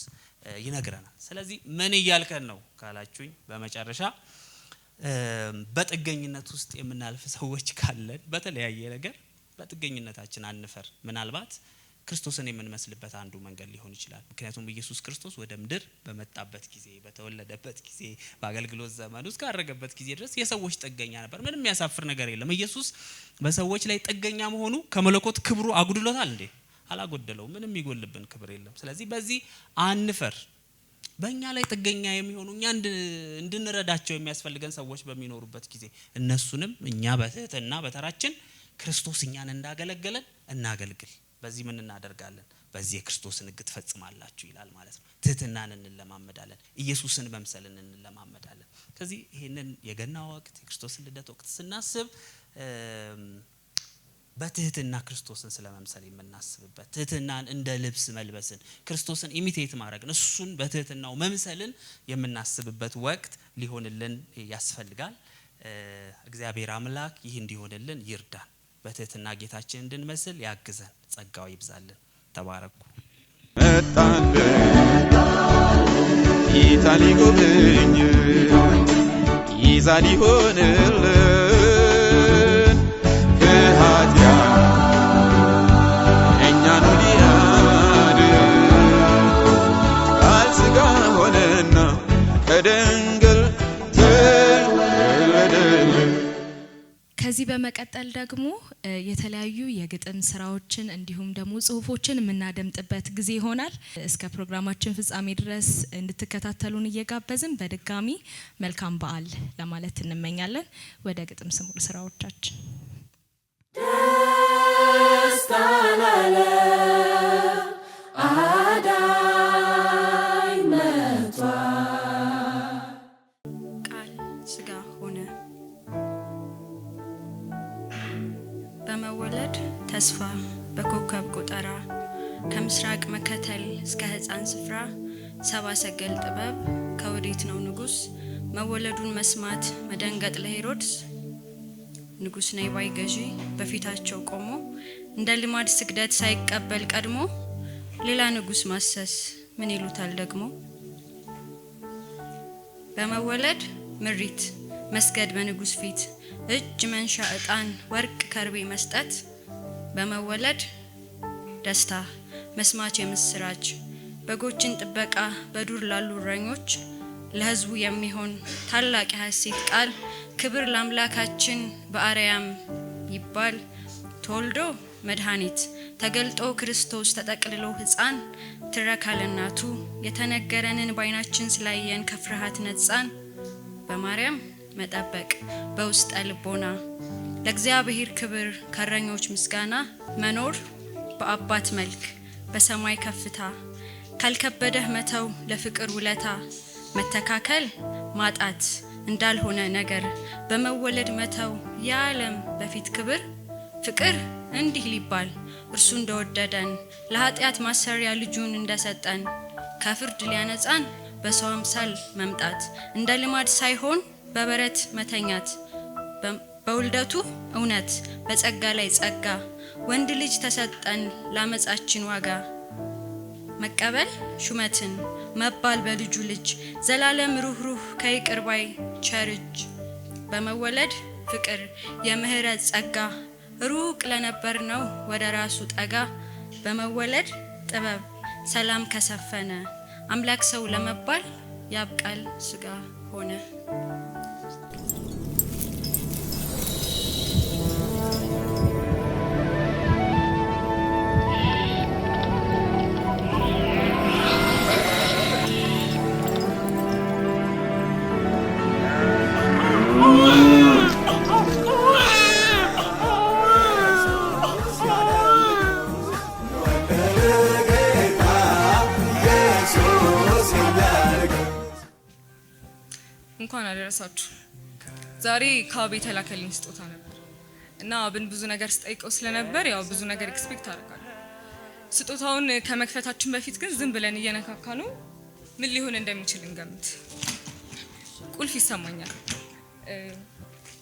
ይነግረናል። ስለዚህ ምን እያልከን ነው ካላችሁኝ፣ በመጨረሻ በጥገኝነት ውስጥ የምናልፍ ሰዎች ካለን በተለያየ ነገር በጥገኝነታችን አንፈር። ምናልባት ክርስቶስን የምንመስልበት አንዱ መንገድ ሊሆን ይችላል። ምክንያቱም ኢየሱስ ክርስቶስ ወደ ምድር በመጣበት ጊዜ፣ በተወለደበት ጊዜ፣ በአገልግሎት ዘመኑ እስከ አረገበት ጊዜ ድረስ የሰዎች ጥገኛ ነበር። ምንም የሚያሳፍር ነገር የለም። ኢየሱስ በሰዎች ላይ ጥገኛ መሆኑ ከመለኮት ክብሩ አጉድሎታል እንዴ? አላጎደለውም። ምንም የሚጎልብን ክብር የለም። ስለዚህ በዚህ አንፈር። በእኛ ላይ ጥገኛ የሚሆኑ እኛ እንድንረዳቸው የሚያስፈልገን ሰዎች በሚኖሩበት ጊዜ እነሱንም እኛ በትህትና በተራችን ክርስቶስ እኛን እንዳገለገለን እናገልግል። በዚህ ምን እናደርጋለን? በዚህ የክርስቶስን ሕግ ትፈጽማላችሁ ይላል ማለት ነው። ትህትናን እንለማመዳለን፣ ኢየሱስን መምሰልን እንለማመዳለን። ስለዚህ ይሄንን የገና ወቅት የክርስቶስን ልደት ወቅት ስናስብ በትህትና ክርስቶስን ስለመምሰል የምናስብበት፣ ትህትናን እንደ ልብስ መልበስን፣ ክርስቶስን ኢሚቴት ማድረግን፣ እሱን በትህትናው መምሰልን የምናስብበት ወቅት ሊሆንልን ያስፈልጋል። እግዚአብሔር አምላክ ይህ እንዲሆንልን ይርዳን። በትህትና ጌታችን እንድንመስል ያግዘን። ጸጋው ይብዛልን። ተባረኩ። መጣልን ጌታ ሊጎበኝ ይዛ ሊሆንልን ከኃጢአት እኛን ሊያድን ቃል ሥጋ ሆነና ከድንግል ተወለደልን። ከዚህ በመቀጠል ደግሞ የተለያዩ የግጥም ስራዎችን እንዲሁም ደግሞ ጽሁፎችን የምናደምጥበት ጊዜ ይሆናል። እስከ ፕሮግራማችን ፍጻሜ ድረስ እንድትከታተሉን እየጋበዝን በድጋሚ መልካም በዓል ለማለት እንመኛለን። ወደ ግጥም ስራዎቻችን ደስታ ላለ አዳኝ መጥቷል፣ ቃል ሥጋ ሆነ። በመወለድ ተስፋ በኮከብ ቆጠራ ከምስራቅ መከተል እስከ ሕፃን ስፍራ ሰባ ሰገል ጥበብ ከወዴት ነው ንጉስ? መወለዱን መስማት መደንገጥ ለሄሮድስ ንጉስ ነይ ባይ ገዢ በፊታቸው ቆሞ እንደ ልማድ ስግደት ሳይቀበል ቀድሞ ሌላ ንጉስ ማሰስ ምን ይሉታል ደግሞ? በመወለድ ምሪት መስገድ በንጉስ ፊት እጅ መንሻ ዕጣን ወርቅ ከርቤ መስጠት በመወለድ ደስታ መስማች የምስራች በጎችን ጥበቃ በዱር ላሉ እረኞች ለህዝቡ የሚሆን ታላቅ ሐሴት ቃል ክብር ለአምላካችን በአርያም ይባል። ተወልዶ መድኃኒት ተገልጦ ክርስቶስ ተጠቅልሎ ሕፃን ትረካ ለእናቱ የተነገረንን ባይናችን ስላየን ከፍርሃት ነጻን። በማርያም መጠበቅ በውስጠ ልቦና ለእግዚአብሔር ክብር ከረኞች ምስጋና መኖር በአባት መልክ በሰማይ ከፍታ ካልከበደህ መተው ለፍቅር ውለታ መተካከል ማጣት እንዳልሆነ ነገር በመወለድ መተው የዓለም በፊት ክብር ፍቅር እንዲህ ሊባል እርሱ እንደወደደን ለኃጢአት ማሰሪያ ልጁን እንደሰጠን ከፍርድ ሊያነጻን በሰው አምሳል መምጣት እንደ ልማድ ሳይሆን በበረት መተኛት በውልደቱ እውነት በጸጋ ላይ ጸጋ ወንድ ልጅ ተሰጠን ላመጻችን ዋጋ መቀበል ሹመትን መባል በልጁ ልጅ ዘላለም ሩህሩህ ከይቅርባይ ቸርጅ በመወለድ ፍቅር የምህረት ጸጋ ሩቅ ለነበር ነው ወደ ራሱ ጠጋ በመወለድ ጥበብ ሰላም ከሰፈነ አምላክ ሰው ለመባል ያብቃል ሥጋ ሆነ። እንኳን አደረሳችሁ። ዛሬ ከቤት የተላከልኝ ስጦታ ነበር እና አብን ብዙ ነገር ስጠይቀው ስለነበር ያው ብዙ ነገር ኤክስፔክት አደርጋለሁ። ስጦታውን ከመክፈታችን በፊት ግን ዝም ብለን እየነካካ ነው ምን ሊሆን እንደሚችል እንገምት። ቁልፍ ይሰማኛል።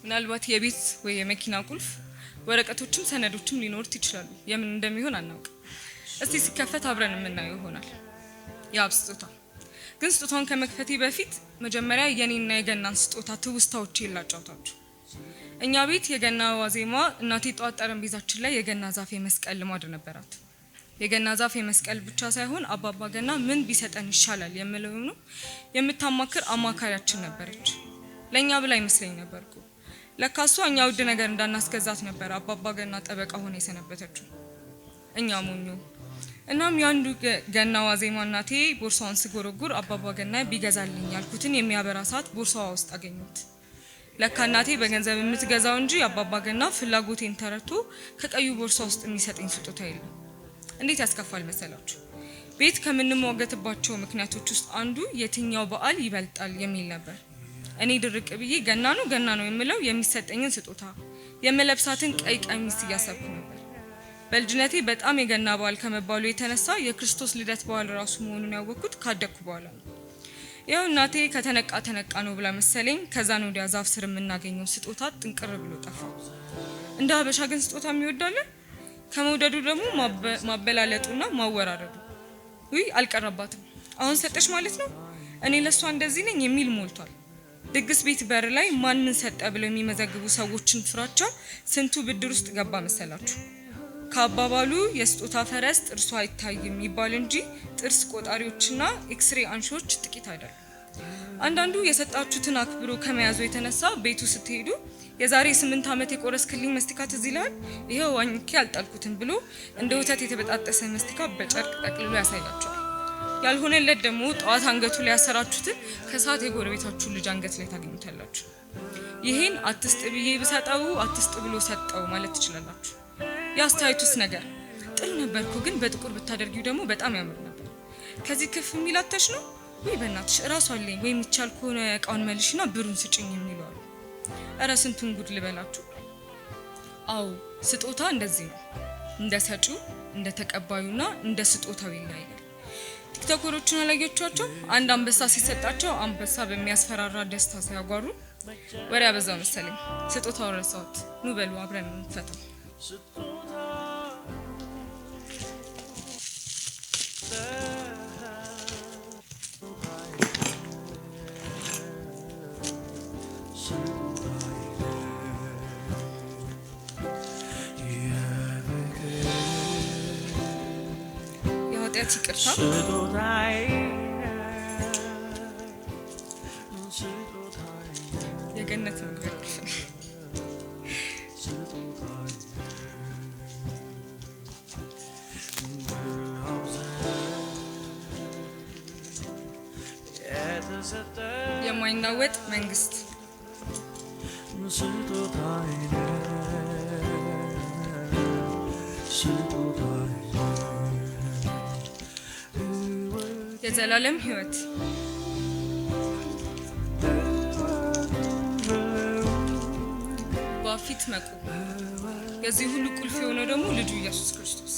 ምናልባት የቤት ወይ የመኪና ቁልፍ፣ ወረቀቶችም ሰነዶችም ሊኖሩት ይችላሉ። የምን እንደሚሆን አናውቅም። እስቲ ሲከፈት አብረን የምናየው ይሆናል። የአብ ስጦታ ግን ስጦታውን ከመክፈቴ በፊት መጀመሪያ የኔና የገናን ስጦታ ትውስታዎች ይላጫውታችሁ። እኛ ቤት የገና ዋዜማ እናቴ ጧት ጠረጴዛችን ላይ የገና ዛፍ የመስቀል ልማድ ነበራት። የገና ዛፍ የመስቀል ብቻ ሳይሆን አባባ ገና ምን ቢሰጠን ይሻላል የምለው ነው የምታማክር አማካሪያችን ነበረች። ለኛ ብላ ይመስለኝ ነበርኩ። ለካሷ እኛ ውድ ነገር እንዳናስገዛት ነበር አባባ ገና ጠበቃ ሆነ የሰነበተችው። እኛ ሞኙ። እናም ያንዱ ገና ዋዜማ እናቴ ቦርሳውን ስጎረጉር አባባ ገና ቢገዛልኝ ያልኩትን የሚያበራ ሰዓት ቦርሳዋ ውስጥ አገኘሁት። ለካ እናቴ በገንዘብ የምትገዛው እንጂ አባባ ገና ፍላጎቴን ተረድቶ ከቀዩ ቦርሳ ውስጥ የሚሰጠኝ ስጦታ የለም። እንዴት ያስከፋል መሰላችሁ? ቤት ከምንሟገትባቸው ምክንያቶች ውስጥ አንዱ የትኛው በዓል ይበልጣል የሚል ነበር። እኔ ድርቅ ብዬ ገና ነው የምለው የሚሰጠኝን ስጦታ የመለብሳትን ቀይ ቀሚስ እያሰብኩ ነበር። በልጅነቴ በጣም የገና በዓል ከመባሉ የተነሳ የክርስቶስ ልደት በዓል ራሱ መሆኑን ያወቅኩት ካደኩ በኋላ ነው። ያው እናቴ ከተነቃ ነው ብላ መሰለኝ ከዛን ወዲያ ዛፍ ስር የምናገኘው ስጦታ ጥንቅር ብሎ ጠፋ። እንደ ሀበሻ ግን ስጦታ የሚወዳለ ከመውደዱ ደግሞ ማበላለጡና ማወራረዱ። አልቀረባትም። አሁን ሰጠሽ ማለት ነው እኔ ለሷ እንደዚህ ነኝ የሚል ሞልቷል። ድግስ ቤት በር ላይ ማን ምን ሰጠ ብለው የሚመዘግቡ ሰዎችን ፍራቻ ስንቱ ብድር ውስጥ ገባ መሰላችሁ። ከአባባሉ የስጦታ ፈረስ ጥርሱ አይታይም ይባል እንጂ ጥርስ ቆጣሪዎችና ኤክስሬ አንሺዎች ጥቂት አይደሉም። አንዳንዱ የሰጣችሁትን አክብሮ ከመያዙ የተነሳ ቤቱ ስትሄዱ የዛሬ 8 ዓመት የቆረስክልኝ መስቲካ ትዝ ይላል፣ ይሄው ዋኝኬ አልጣልኩትም ብሎ እንደ ወተት የተበጣጠሰ መስቲካ በጨርቅ ጠቅልሎ ያሳያቸዋል። ያልሆነለት ደግሞ ጧት አንገቱ ላይ ያሰራችሁትን ከሰዓት የጎረቤታችሁ ልጅ አንገት ላይ ታገኙታላችሁ። ይሄን አትስጥ ብዬ ብሰጠው አትስጥ ብሎ ሰጠው ማለት ትችላላችሁ። ያስተያዩትስ ነገር ጥሩ ነበርኩ ግን በጥቁር ብታደርጊው ደግሞ በጣም ያምር ነበር። ከዚህ ከፍ የሚላተሽ ነው ወይ በእናትሽ እራሱ አለኝ ወይ የሚቻል ከሆነ እቃውን መልሽና ብሩን ስጭኝ የሚሉ አሉ። እረ ስንቱን ጉድ ልበላችሁ። አው ስጦታ እንደዚህ ነው። እንደ ሰጪው እንደ ተቀባዩና እንደ ስጦታው ይለያያል። ቲክቶከሮችን አላያችኋቸው? አንድ አንበሳ ሲሰጣቸው አንበሳ በሚያስፈራራ ደስታ ሲያጓሩ ወሬ አበዛው መሰለኝ። ስጦታው ረሳሁት። ኑ በሉ አብረን እንፈታው። የኃጢአት ይቅርታ የገነት መግቢያ የማይናወጥ መንግስት የዘላለም ሕይወት በፊት መቆም። የዚህ ሁሉ ቁልፍ የሆነው ደግሞ ልጁ ኢየሱስ ክርስቶስ።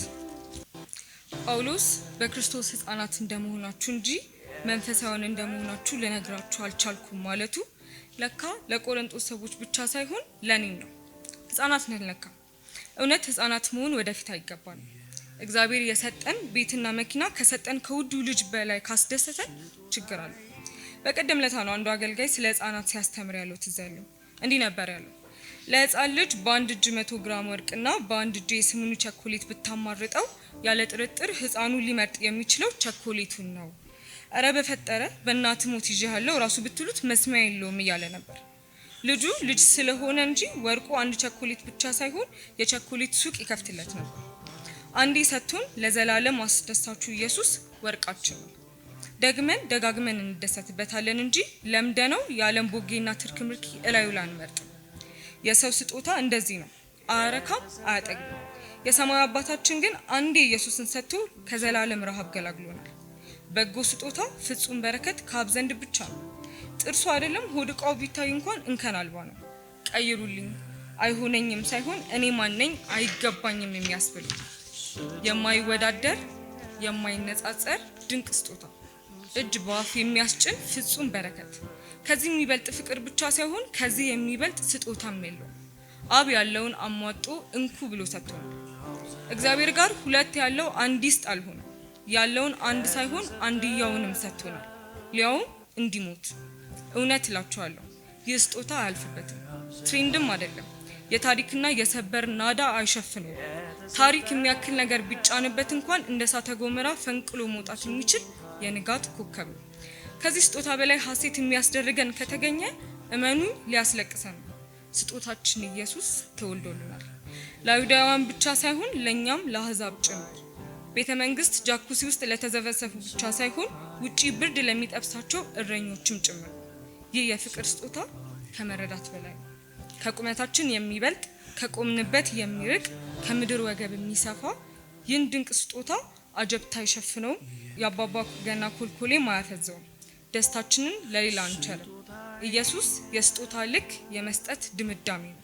ጳውሎስ በክርስቶስ ሕፃናት እንደመሆናችሁ እንጂ መንፈሳውያን እንደመሆናችሁ ልነግራችሁ አልቻልኩም ማለቱ ለካ ለቆሮንቶስ ሰዎች ብቻ ሳይሆን ለኔም ነው። ሕፃናት ነን ለካ። እውነት ሕፃናት መሆን ወደፊት አይገባንም። እግዚአብሔር የሰጠን ቤትና መኪና ከሰጠን ከውዱ ልጅ በላይ ካስደሰተን ችግር አለ። በቀደም ለታ ነው አንዱ አገልጋይ ስለ ሕፃናት ሲያስተምር ያለው ትዝ ያለው እንዲህ ነበር ያለው። ለሕፃን ልጅ በአንድ እጅ 100 ግራም ወርቅና በአንድ እጅ የስሙኒ ቸኮሌት ብታማርጠው ያለ ጥርጥር ሕፃኑ ሊመርጥ የሚችለው ቸኮሌቱን ነው። አረ በፈጠረ በእናት ሞት ይዤሃለሁ ራሱ ብትሉት መስሚያ የለውም እያለ ነበር። ልጁ ልጅ ስለሆነ እንጂ ወርቁ አንድ ቸኮሌት ብቻ ሳይሆን የቸኮሌት ሱቅ ይከፍትለት ነበር። አንዴ ሰጥቶን ለዘላለም አስደሳቹ ኢየሱስ ወርቃችን ነው። ደግመን ደጋግመን እንደሰትበታለን እንጂ ለምደነው የዓለም ቦጌና ትርክምርኪ እላዩ ላይ አንመርጥም። የሰው ስጦታ እንደዚህ ነው፣ አያረካም፣ አያጠግብም። የሰማዩ አባታችን ግን አንዴ ኢየሱስን ሰጥቶ ከዘላለም ረሃብ ገላግሎናል። በጎ ስጦታ ፍጹም በረከት ከአብ ዘንድ ብቻ ነው። ጥርሱ አይደለም ሆድ ዕቃው ቢታይ እንኳን እንከን አልባ ነው። ቀይሩልኝ አይሆነኝም ሳይሆን እኔ ማነኝ አይገባኝም የሚያስብል የማይወዳደር የማይነጻጸር ድንቅ ስጦታ እጅ በአፍ የሚያስጭን ፍጹም በረከት ከዚህ የሚበልጥ ፍቅር ብቻ ሳይሆን ከዚህ የሚበልጥ ስጦታም የለው። አብ ያለውን አሟጦ እንኩ ብሎ ሰጥቶናል። እግዚአብሔር ጋር ሁለት ያለው አንድ ይስጥ አልሆነም። ያለውን አንድ ሳይሆን አንድያውንም ሰጥቶናል፣ ሊያውም እንዲሞት። እውነት እላችኋለሁ ይህ ስጦታ አያልፍበትም፣ ትሬንድም አይደለም። የታሪክና የሰበር ናዳ አይሸፍነው። ታሪክ የሚያክል ነገር ቢጫንበት እንኳን እንደ እሳተ ገሞራ ፈንቅሎ መውጣት የሚችል የንጋት ኮከብ ነው። ከዚህ ስጦታ በላይ ሐሴት የሚያስደርገን ከተገኘ እመኑ ሊያስለቅሰን ነው። ስጦታችን ኢየሱስ ተወልዶልናል። ለአይሁዳውያን ብቻ ሳይሆን ለኛም ለአሕዛብ ጭምር። ቤተ መንግስት ጃኩሲ ውስጥ ለተዘፈሰፉ ብቻ ሳይሆን ውጪ ብርድ ለሚጠብሳቸው እረኞችም ጭምር። ይህ የፍቅር ስጦታ ከመረዳት በላይ ነው። ከቁመታችን የሚበልጥ ከቆምንበት የሚርቅ ከምድር ወገብ የሚሰፋ ይህን ድንቅ ስጦታ አጀብታ ይሸፍነው የአባባ ገና ኮልኮሌ ማያፈዘው ደስታችንን ለሌላ አንቸርም። ኢየሱስ የስጦታ ልክ የመስጠት ድምዳሜ ነው።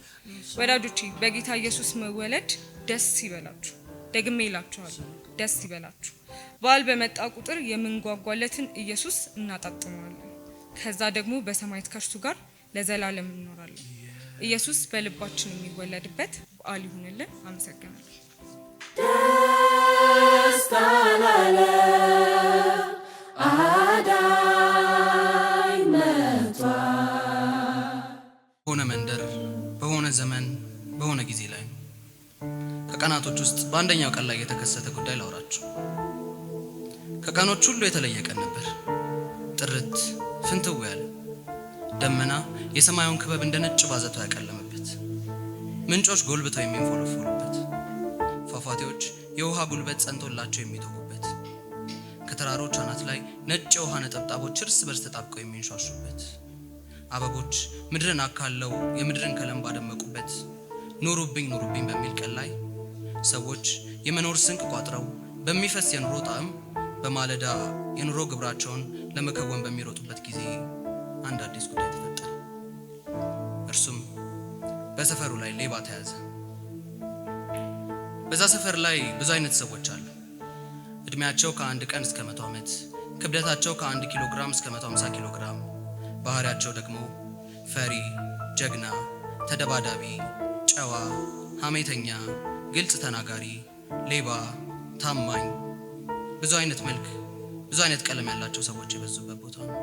ወዳጆቼ በጌታ ኢየሱስ መወለድ ደስ ይበላችሁ። ደግሜ እላችኋለሁ ደስ ይበላችሁ። በዓል በመጣ ቁጥር የምንጓጓለትን ኢየሱስ እናጣጥመዋለን። ከዛ ደግሞ በሰማያት ከእርሱ ጋር ለዘላለም እንኖራለን። ኢየሱስ በልባችን የሚወለድበት በዓል ይሁንልን። አመሰግናለሁ። በሆነ መንደር በሆነ ዘመን በሆነ ጊዜ ላይ ከቀናቶች ውስጥ በአንደኛው ቀን ላይ የተከሰተ ጉዳይ ላውራችሁ። ከቀኖች ሁሉ የተለየ ቀን ነበር። ጥርት ፍንትው ያለ ደመና የሰማዩን ክበብ እንደ ነጭ ባዘቶ ያቀለመበት፣ ምንጮች ጎልብተው የሚንፎለፎሉበት፣ ፏፏቴዎች የውሃ ጉልበት ጸንቶላቸው የሚተጉበት፣ ከተራሮች አናት ላይ ነጭ የውሃ ነጠብጣቦች እርስ በርስ ተጣብቀው የሚንሿሹበት፣ አበቦች ምድርን አካለው የምድርን ከለም ባደመቁበት፣ ኑሩብኝ ኑሩብኝ በሚል ቀን ላይ ሰዎች የመኖር ስንቅ ቋጥረው በሚፈስ የኑሮ ጣዕም በማለዳ የኑሮ ግብራቸውን ለመከወን በሚሮጡበት ጊዜ አንድ አዲስ ጉዳይ ተፈጠረ። እርሱም በሰፈሩ ላይ ሌባ ተያዘ። በዛ ሰፈር ላይ ብዙ አይነት ሰዎች አሉ። እድሜያቸው ከ1 ቀን እስከ 100 ዓመት፣ ክብደታቸው ከ1 ኪሎ ግራም እስከ 150 ኪሎ ግራም፣ ባህሪያቸው ደግሞ ፈሪ፣ ጀግና፣ ተደባዳቢ፣ ጨዋ፣ ሐሜተኛ፣ ግልጽ ተናጋሪ፣ ሌባ፣ ታማኝ፣ ብዙ አይነት መልክ፣ ብዙ አይነት ቀለም ያላቸው ሰዎች የበዙበት ቦታ ነው።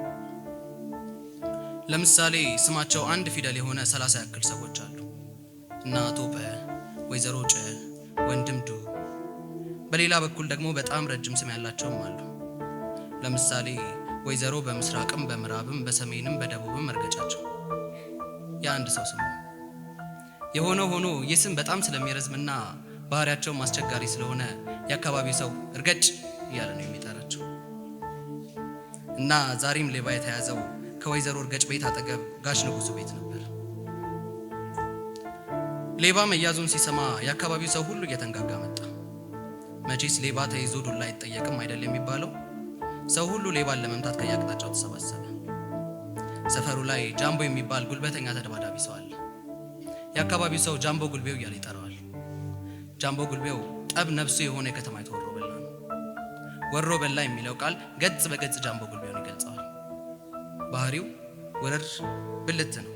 ለምሳሌ ስማቸው አንድ ፊደል የሆነ 30 ያክል ሰዎች አሉ። እና ቶፐ፣ ወይዘሮ ጨ፣ ወንድም ዱ። በሌላ በኩል ደግሞ በጣም ረጅም ስም ያላቸውም አሉ። ለምሳሌ ወይዘሮ በምስራቅም በምዕራብም በሰሜንም በደቡብም መርገጫቸው የአንድ ሰው ስም ነው። የሆነው ሆኖ ይህ ስም በጣም ስለሚረዝምና ባህሪያቸውም አስቸጋሪ ስለሆነ የአካባቢው ሰው እርገጭ እያለ ነው የሚጠራቸው። እና ዛሬም ሌባ የተያዘው ከወይዘሮ እርገጭ ቤት አጠገብ ጋሽ ንጉሱ ቤት ነበር። ሌባ መያዙን ሲሰማ የአካባቢው ሰው ሁሉ እየተንጋጋ መጣ። መቼስ ሌባ ተይዞ ዱላ አይጠየቅም አይደል የሚባለው። ሰው ሁሉ ሌባን ለመምታት ከየአቅጣጫው ተሰባሰበ። ሰፈሩ ላይ ጃምቦ የሚባል ጉልበተኛ ተደባዳቢ ሰው አለ። የአካባቢው ሰው ጃምቦ ጉልቤው እያለ ይጠራዋል። ጃምቦ ጉልቤው ጠብ ነፍሱ የሆነ የከተማይቱ ወሮ በላ ነው። ወሮ በላ የሚለው ቃል ገጽ በገጽ ጃምቦ ጉልቤውን ይገልጸዋል። ባህሪው ወረር ብልት ነው።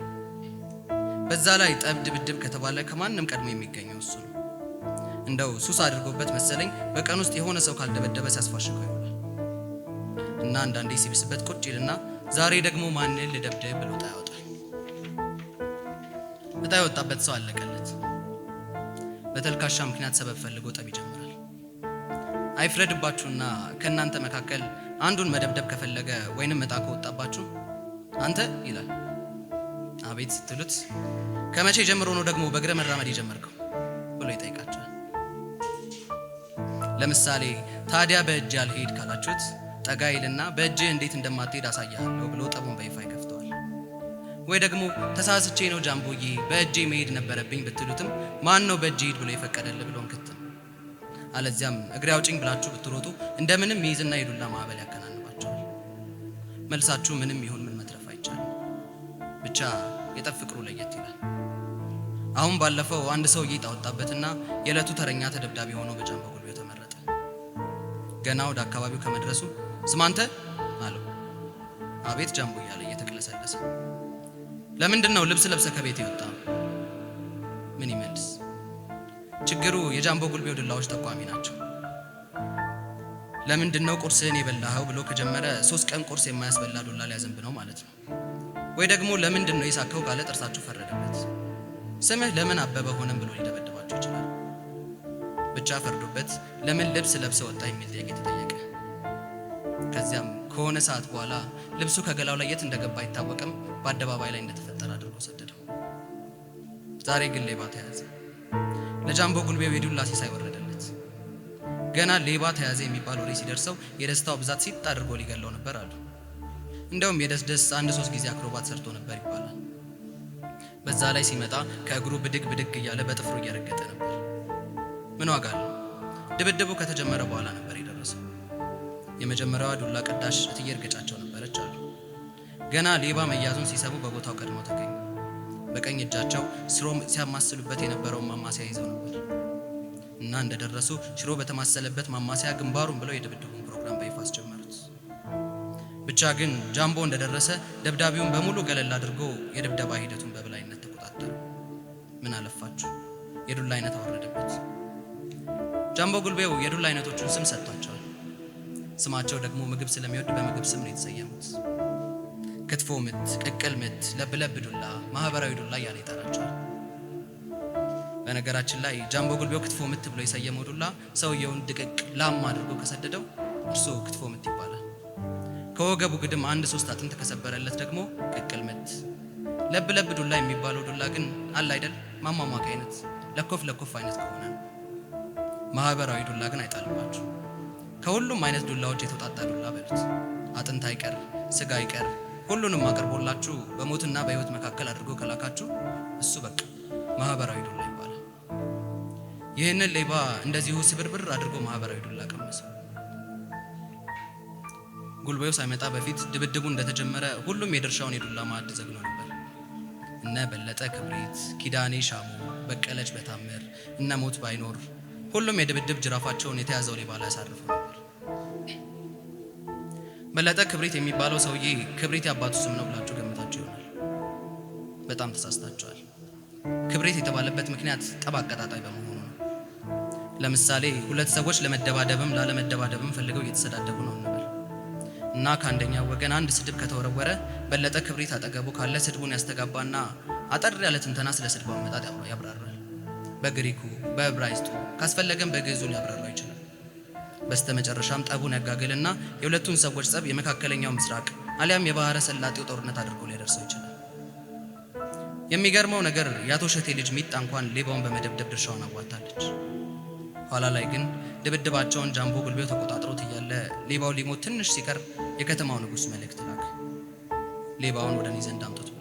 በዛ ላይ ጠብ ድብድብ ከተባለ ከማንም ቀድሞ የሚገኘው እሱ ነው። እንደው ሱስ አድርጎበት መሰለኝ በቀን ውስጥ የሆነ ሰው ካልደበደበ ሲያስፋሽገው ይውላል። እና አንዳንዴ ሲብስበት ቁጭ ይልና ዛሬ ደግሞ ማንን ልደብድብ ብሎ ዕጣ ያወጣል። ዕጣ የወጣበት ሰው አለቀለት። በተልካሻ ምክንያት ሰበብ ፈልጎ ጠብ ይጀምራል። አይፍረድባችሁና ከእናንተ መካከል አንዱን መደብደብ ከፈለገ ወይንም ዕጣ ከወጣባችሁ አንተ ይላል። አቤት ስትሉት ከመቼ ጀምሮ ነው ደግሞ በእግረ መራመድ የጀመርከው ብሎ ይጠይቃቸዋል። ለምሳሌ ታዲያ በእጅ ያልሄድ ካላችሁት ጠጋ ይልና በእጅ እንዴት እንደማትሄድ አሳያለሁ ብሎ ጠቡን በይፋ ይከፍተዋል። ወይ ደግሞ ተሳስቼ ነው ጃምቦዬ በእጄ መሄድ ነበረብኝ ብትሉትም ማን ነው በእጅ ሄድ ብሎ የፈቀደልህ ብሎ እንክትም። አለዚያም እግሬ አውጭኝ ብላችሁ ብትሮጡ እንደምንም ይይዝና የዱላ ማዕበል ያከናንባቸዋል። መልሳችሁ ምንም ይሁን ምን መትረፍ አይቻልም። ብቻ የጠብ ፍቅሩ ለየት ይላል። አሁን ባለፈው አንድ ሰው እይታ ወጣበትና የዕለቱ ተረኛ ተደብዳቢ ሆኖ በጃምቦ ጉልቤው ተመረጠ። ገና ወደ አካባቢው ከመድረሱ ስማንተ አለው። አቤት ጃምቦ እያለ እየተቅለሰለሰ። ለምንድን ነው ልብስ ለብሰ ከቤት የወጣ? ምን ይመልስ? ችግሩ የጃምቦ ጉልቤው ዱላዎች ጠቋሚ ናቸው። ለምንድን ነው ቁርስህን የበላኸው ብሎ ከጀመረ 3 ቀን ቁርስ የማያስበላ ዱላ ሊያዘንብ ነው ማለት ነው። ወይ ደግሞ ለምንድን ነው የሳከው ካለ ጥርሳችሁ ፈረደበት። ስምህ ለምን አበበ ሆነም ብሎ ሊደበድባቸው ይችላል። ብቻ ፈርዶበት ለምን ልብስ ለብሰ ወጣ የሚል ጥያቄ ተጠየቀ። ከዚያም ከሆነ ሰዓት በኋላ ልብሱ ከገላው ላይ የት እንደገባ አይታወቅም፣ በአደባባይ ላይ እንደተፈጠረ አድርጎ ሰደደው። ዛሬ ግን ሌባ ተያዘ። ለጃምቦ ጉልቤው የዱላ ሲሳይ ወረደለት። ገና ሌባ ተያዘ የሚባል ወሬ ሲደርሰው የደስታው ብዛት ሲጥ አድርጎ ሊገለው ነበር አሉ። እንደውም የደስደስ 1-3 ጊዜ አክሮባት ሰርቶ ነበር ይባላል። በዛ ላይ ሲመጣ ከእግሩ ብድግ ብድግ እያለ በጥፍሩ እየረገጠ ነበር። ምን ዋጋ አለው? ድብድቡ ከተጀመረ በኋላ ነበር የደረሰው። የመጀመሪያዋ ዱላ ቀዳሽ እትዬ እርገጫቸው ነበረች አሉ። ገና ሌባ መያዙን ሲሰሙ በቦታው ቀድመው ተገኙ። በቀኝ እጃቸው ሽሮ ሲያማስሉበት የነበረውን ማማሲያ ይዘው ነበር እና እንደደረሱ ሽሮ በተማሰለበት ማማሲያ ግንባሩን ብለው የድብድቡን ፕሮግራም በይፋ አስጀመሩት። ብቻ ግን ጃምቦ እንደደረሰ ደብዳቤውን በሙሉ ገለል አድርጎ የድብደባ ሂደቱን በብላይነት ተቆጣጠሩ። ምን አለፋችሁ የዱላ አይነት አወረደበት። ጃምቦ ጉልቤው የዱላ አይነቶቹን ስም ሰጥቷቸዋል። ስማቸው ደግሞ ምግብ ስለሚወድ በምግብ ስም ነው የተሰየሙት። ክትፎ ምት፣ ቅቅል ምት፣ ለብለብ ዱላ፣ ማህበራዊ ዱላ እያለ ይጠራቸዋል። በነገራችን ላይ ጃምቦ ጉልቤው ክትፎ ምት ብሎ የሰየመው ዱላ ሰውየውን ድቅቅ ላም አድርጎ ከሰደደው እርሱ ክትፎ ምት ይባላል። ከወገቡ ግድም 1-3 አጥንት ከሰበረለት ደግሞ ቅቅል ምት። ለብለብ ዱላ የሚባለው ዱላ ግን አለ አይደል ማሟሟቅ አይነት ለኮፍ ለኮፍ አይነት ከሆነ ነው። ማህበራዊ ዱላ ግን አይጣልባችሁ። ከሁሉም አይነት ዱላዎች የተውጣጣ ዱላ በሉት። አጥንት አይቀር ስጋ አይቀር ሁሉንም አቅርቦላችሁ በሞትና በህይወት መካከል አድርጎ ከላካችሁ እሱ በቃ ማህበራዊ ዱላ ይባላል። ይህንን ሌባ እንደዚሁ ስብርብር አድርጎ ማህበራዊ ዱላ ቀመሰው። ጉልቤው ሳይመጣ በፊት ድብድቡ እንደተጀመረ ሁሉም የድርሻውን የዱላ ማዕድ ዘግኖ ነበር። እነ በለጠ ክብሪት፣ ኪዳኔ ሻሙ፣ በቀለች በታምር፣ እነ ሞት ባይኖር ሁሉም የድብድብ ጅራፋቸውን የተያዘው ሌባ ላይ አሳርፈው ነበር። በለጠ ክብሪት የሚባለው ሰውዬ ክብሪት ያባቱ ስም ነው ብላችሁ ገምታችሁ ይሆናል። በጣም ተሳስታችኋል። ክብሪት የተባለበት ምክንያት ጠብ አቀጣጣይ በመሆኑ ነው። ለምሳሌ 2 ሰዎች ለመደባደብም ላለመደባደብም ፈልገው እየተሰዳደቡ ነው እንበል እና ከአንደኛው ወገን አንድ ስድብ ከተወረወረ በለጠ ክብሪት አጠገቡ ካለ ስድቡን ያስተጋባና አጠር ያለ ትንተና ስለ ስድቡ አመጣጥ ያብራራል። በግሪኩ በዕብራይስጡ ካስፈለገም በግዕዙ ሊያብራራው ይችላል። በስተመጨረሻም ጠቡን ያጋገልና የሁለቱን ሰዎች ጸብ የመካከለኛው ምስራቅ አሊያም የባህረ ሰላጤው ጦርነት አድርጎ ሊያደርሰው ይችላል። የሚገርመው ነገር የአቶ ሸቴ ልጅ ሚጣ እንኳን ሌባውን በመደብደብ ድርሻውን አዋጣለች። ኋላ ላይ ግን ድብድባቸውን ጃምቦ ጉልቤው ተቆጣጥሮት እያለ ሌባው ሊሞት ትንሽ ሲቀር የከተማው ንጉሥ መልእክት ላከ። ሌባውን ወደ እኔ ዘንድ አምጡት ብሎ።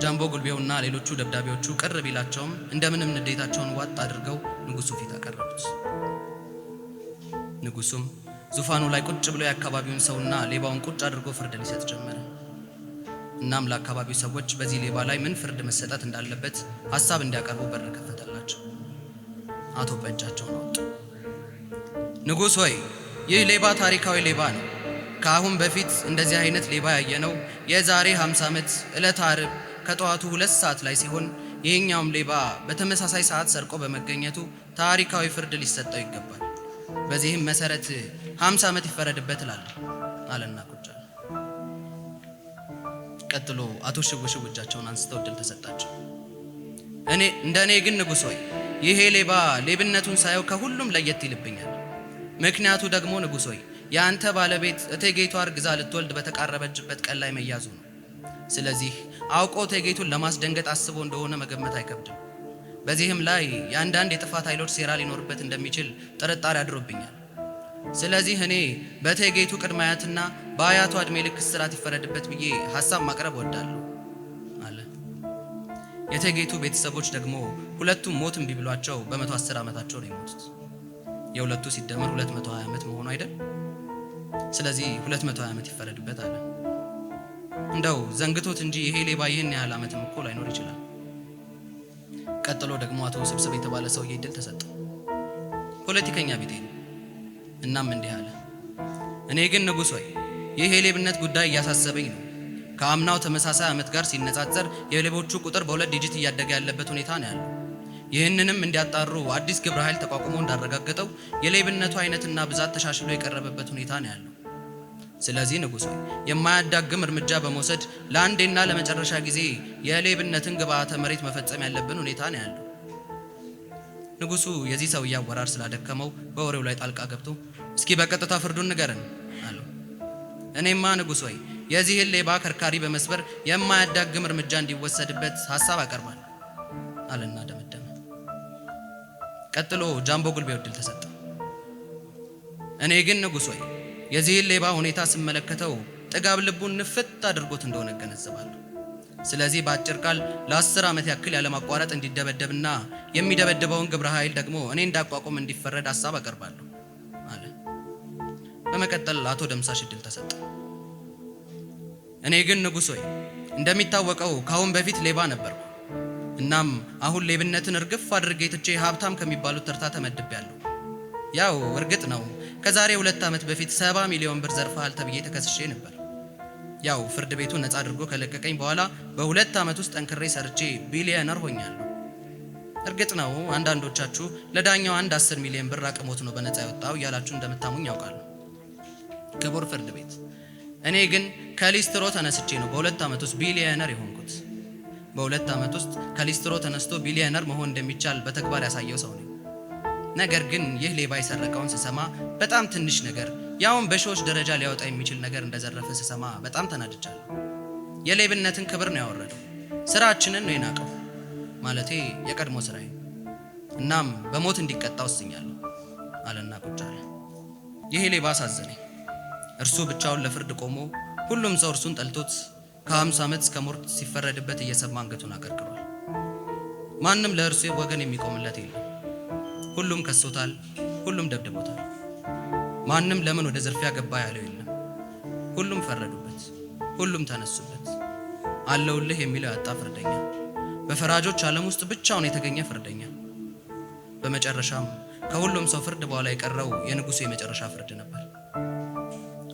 ጃምቦ ጉልቤውና ሌሎቹ ደብዳቤዎቹ ቅር ቢላቸውም እንደምንም ንዴታቸውን ዋጥ አድርገው ንጉሱ ፊት አቀረቡት። ንጉሱም ዙፋኑ ላይ ቁጭ ብሎ የአካባቢውን ሰውና ሌባውን ቁጭ አድርጎ ፍርድ ሊሰጥ ጀመረ። እናም ለአካባቢው ሰዎች በዚህ ሌባ ላይ ምን ፍርድ መሰጠት እንዳለበት ሐሳብ እንዲያቀርቡ በር ከፈተላቸው። አቶ በእጃቸውን አወጡ። ንጉሥ ሆይ ይህ ሌባ ታሪካዊ ሌባ ነው። ከአሁን በፊት እንደዚህ አይነት ሌባ ያየነው የዛሬ 50 ዓመት ዕለተ ዓርብ ከጠዋቱ 2 ሰዓት ላይ ሲሆን ይህኛውም ሌባ በተመሳሳይ ሰዓት ሰርቆ በመገኘቱ ታሪካዊ ፍርድ ሊሰጠው ይገባል። በዚህም መሰረት 50 ዓመት ይፈረድበት አለና ቁጭ አለ። ቀጥሎ አቶ ሽውሽው እጃቸውን አንስተው እድል ተሰጣቸው። እኔ ግን ንጉሥ ሆይ ይሄ ሌባ ሌብነቱን ሳየው ከሁሉም ለየት ይልብኛል። ምክንያቱ ደግሞ ንጉሥ ሆይ የአንተ ባለቤት እቴጌቷ አርግዛ ልትወልድ በተቃረበችበት ቀን ላይ መያዙ ነው። ስለዚህ አውቆ እቴጌቱን ለማስደንገጥ አስቦ እንደሆነ መገመት አይከብድም። በዚህም ላይ የአንዳንድ የጥፋት ኃይሎች ሴራ ሊኖርበት እንደሚችል ጥርጣሬ አድሮብኛል። ስለዚህ እኔ በእቴጌቱ ቅድመ አያትና በአያቷ ዕድሜ ልክ እስራት ይፈረድበት ብዬ ሐሳብ ማቅረብ እወዳለሁ አለ። የእቴጌቱ ቤተሰቦች ደግሞ ሁለቱም ሞት እምቢ ብሏቸው በ110 ዓመታቸው ነው የሞቱት። የሁለቱ ሲደመር 220 ዓመት መሆኑ አይደል? ስለዚህ 220 ዓመት ይፈረድበት አለ። እንደው ዘንግቶት እንጂ ይሄ ሌባ ይህን ያህል ዓመትም እኮ ላይኖር ይችላል። ቀጥሎ ደግሞ አቶ ስብስብ የተባለ ሰውዬ እድል ተሰጠው። ፖለቲከኛ ቢጤ ነው። እናም እንዲህ አለ፣ እኔ ግን ንጉሥ ሆይ ይህ የሌብነት ጉዳይ እያሳሰበኝ ነው። ከአምናው ተመሳሳይ ዓመት ጋር ሲነጻጸር የሌቦቹ ቁጥር በ2 ዲጂት እያደገ ያለበት ሁኔታ ነው ያለው። ይህንንም እንዲያጣሩ አዲስ ግብረ ኃይል ተቋቁሞ እንዳረጋገጠው የሌብነቱ አይነትና ብዛት ተሻሽሎ የቀረበበት ሁኔታ ነው ያለው። ስለዚህ ንጉሥ ሆይ የማያዳግም እርምጃ በመውሰድ ለአንዴና ለመጨረሻ ጊዜ የሌብነትን ግብዓተ መሬት መፈጸም ያለብን ሁኔታ ነው ያለው። ንጉሡ የዚህ ሰውዬ አወራር ስላደከመው በወሬው ላይ ጣልቃ ገብቶ እስኪ በቀጥታ ፍርዱን ንገረን አለው። እኔማ ንጉሥ ሆይ የዚህን ሌባ ከርካሪ በመስበር የማያዳግም እርምጃ እንዲወሰድበት ሐሳብ አቀርባለሁ አለና ደመደመ። ቀጥሎ ጃምቦ ጉልቤው እድል ተሰጠ። እኔ ግን ንጉሥ ሆይ የዚህን ሌባ ሁኔታ ስመለከተው ጥጋብ ልቡን ንፍት አድርጎት እንደሆነ እገነዘባለሁ። ስለዚህ በአጭር ቃል ለ10 ዓመት ያክል ያለማቋረጥ እንዲደበደብና የሚደበድበውን ግብረ ኃይል ደግሞ እኔ እንዳቋቁም እንዲፈረድ ሐሳብ አቀርባለሁ አለ። በመቀጠል አቶ ደምሳሽ እድል ተሰጠ። እኔ ግን ንጉሥ ሆይ እንደሚታወቀው ካሁን በፊት ሌባ ነበርኩ። እናም አሁን ሌብነትን እርግፍ አድርጌ ትቼ ሀብታም ከሚባሉት ተርታ ተመድቤያለሁ። ያው እርግጥ ነው ከዛሬ 2 ዓመት በፊት 70 ሚሊዮን ብር ዘርፈሃል ተብዬ ተከስሼ ነበር። ያው ፍርድ ቤቱ ነፃ አድርጎ ከለቀቀኝ በኋላ በ2 ዓመት ውስጥ ጠንክሬ ሰርቼ ቢሊዮነር ሆኛለሁ። እርግጥ ነው አንዳንዶቻችሁ ለዳኛው 10 ሚሊዮን ብር አቅሞት ነው በነፃ የወጣው እያላችሁ እንደምታሙኝ ያውቃሉ። ክቡር ፍርድ ቤት፣ እኔ ግን ከሊስትሮ ተነስቼ ነው በ2 ዓመት ውስጥ ቢሊዮነር የሆንኩት። በ2 ዓመት ውስጥ ከሊስትሮ ተነስቶ ቢሊዮነር መሆን እንደሚቻል በተግባር ያሳየው ሰው ነኝ። ነገር ግን ይህ ሌባ የሰረቀውን ስሰማ በጣም ትንሽ ነገር ያውን በሺዎች ደረጃ ሊያወጣ የሚችል ነገር እንደዘረፈ ስሰማ በጣም ተናድጃለሁ። የሌብነትን ክብር ነው ያወረደው፣ ስራችንን ነው የናቀው፣ ማለቴ የቀድሞ ስራዬ። እናም በሞት እንዲቀጣ ወስኛለሁ አለና ቁጭ አለ። ይሄ ሌባ አሳዘነኝ። እርሱ ብቻውን ለፍርድ ቆሞ ሁሉም ሰው እርሱን ጠልቶት ከ50 ዓመት እስከ ሞት ሲፈረድበት እየሰማ አንገቱን አቀርቅሯል። ማንም ለእርሱ ወገን የሚቆምለት የለም። ሁሉም ከሶታል፣ ሁሉም ደብድቦታል። ማንም ለምን ወደ ዝርፊያ ገባ ያለው የለም። ሁሉም ፈረዱበት፣ ሁሉም ተነሱበት። አለውልህ የሚለው ያጣ ፍርደኛ፣ በፈራጆች ዓለም ውስጥ ብቻውን የተገኘ ፍርደኛ። በመጨረሻም ከሁሉም ሰው ፍርድ በኋላ የቀረው የንጉሱ የመጨረሻ ፍርድ ነበር።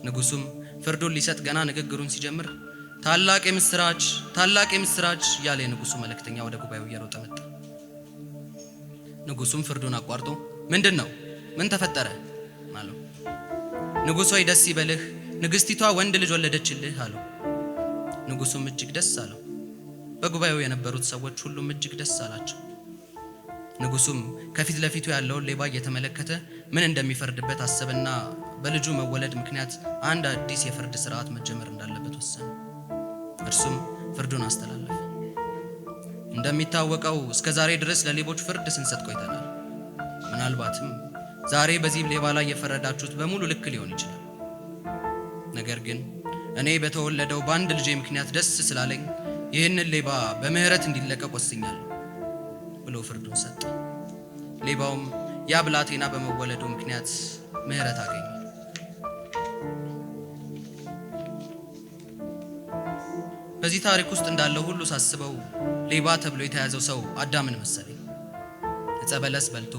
ንጉሱም ፍርዱን ሊሰጥ ገና ንግግሩን ሲጀምር ታላቅ የምስራች፣ ታላቅ የምስራች ያለ የንጉሱ መልእክተኛ ወደ ጉባኤው እየሮጠ መጣ። ንጉሱም ፍርዱን አቋርጦ ምንድን ነው? ምን ተፈጠረ? አለው። ንጉሥ ሆይ ደስ ይበልህ፣ ንግስቲቷ ወንድ ልጅ ወለደችልህ አለው። ንጉሱም እጅግ ደስ አለው። በጉባኤው የነበሩት ሰዎች ሁሉም እጅግ ደስ አላቸው። ንጉሱም ከፊት ለፊቱ ያለውን ሌባ እየተመለከተ ምን እንደሚፈርድበት አሰበና በልጁ መወለድ ምክንያት አንድ አዲስ የፍርድ ስርዓት መጀመር እንዳለበት ወሰነ። እርሱም ፍርዱን አስተላለፈ። እንደሚታወቀው እስከ ዛሬ ድረስ ለሌቦች ፍርድ ስንሰጥ ቆይተናል። ምናልባትም ዛሬ በዚህ ሌባ ላይ የፈረዳችሁት በሙሉ ልክ ሊሆን ይችላል። ነገር ግን እኔ በተወለደው በአንድ ልጄ ምክንያት ደስ ስላለኝ ይህንን ሌባ በምህረት እንዲለቀቅ ወስኛለሁ ብሎ ፍርዱን ሰጠ። ሌባውም ያ ብላቴና በመወለዱ ምክንያት ምህረት አገኘ። በዚህ ታሪክ ውስጥ እንዳለው ሁሉ ሳስበው ሌባ ተብሎ የተያዘው ሰው አዳምን መሰለኝ። ዕፀ በለስ በልቶ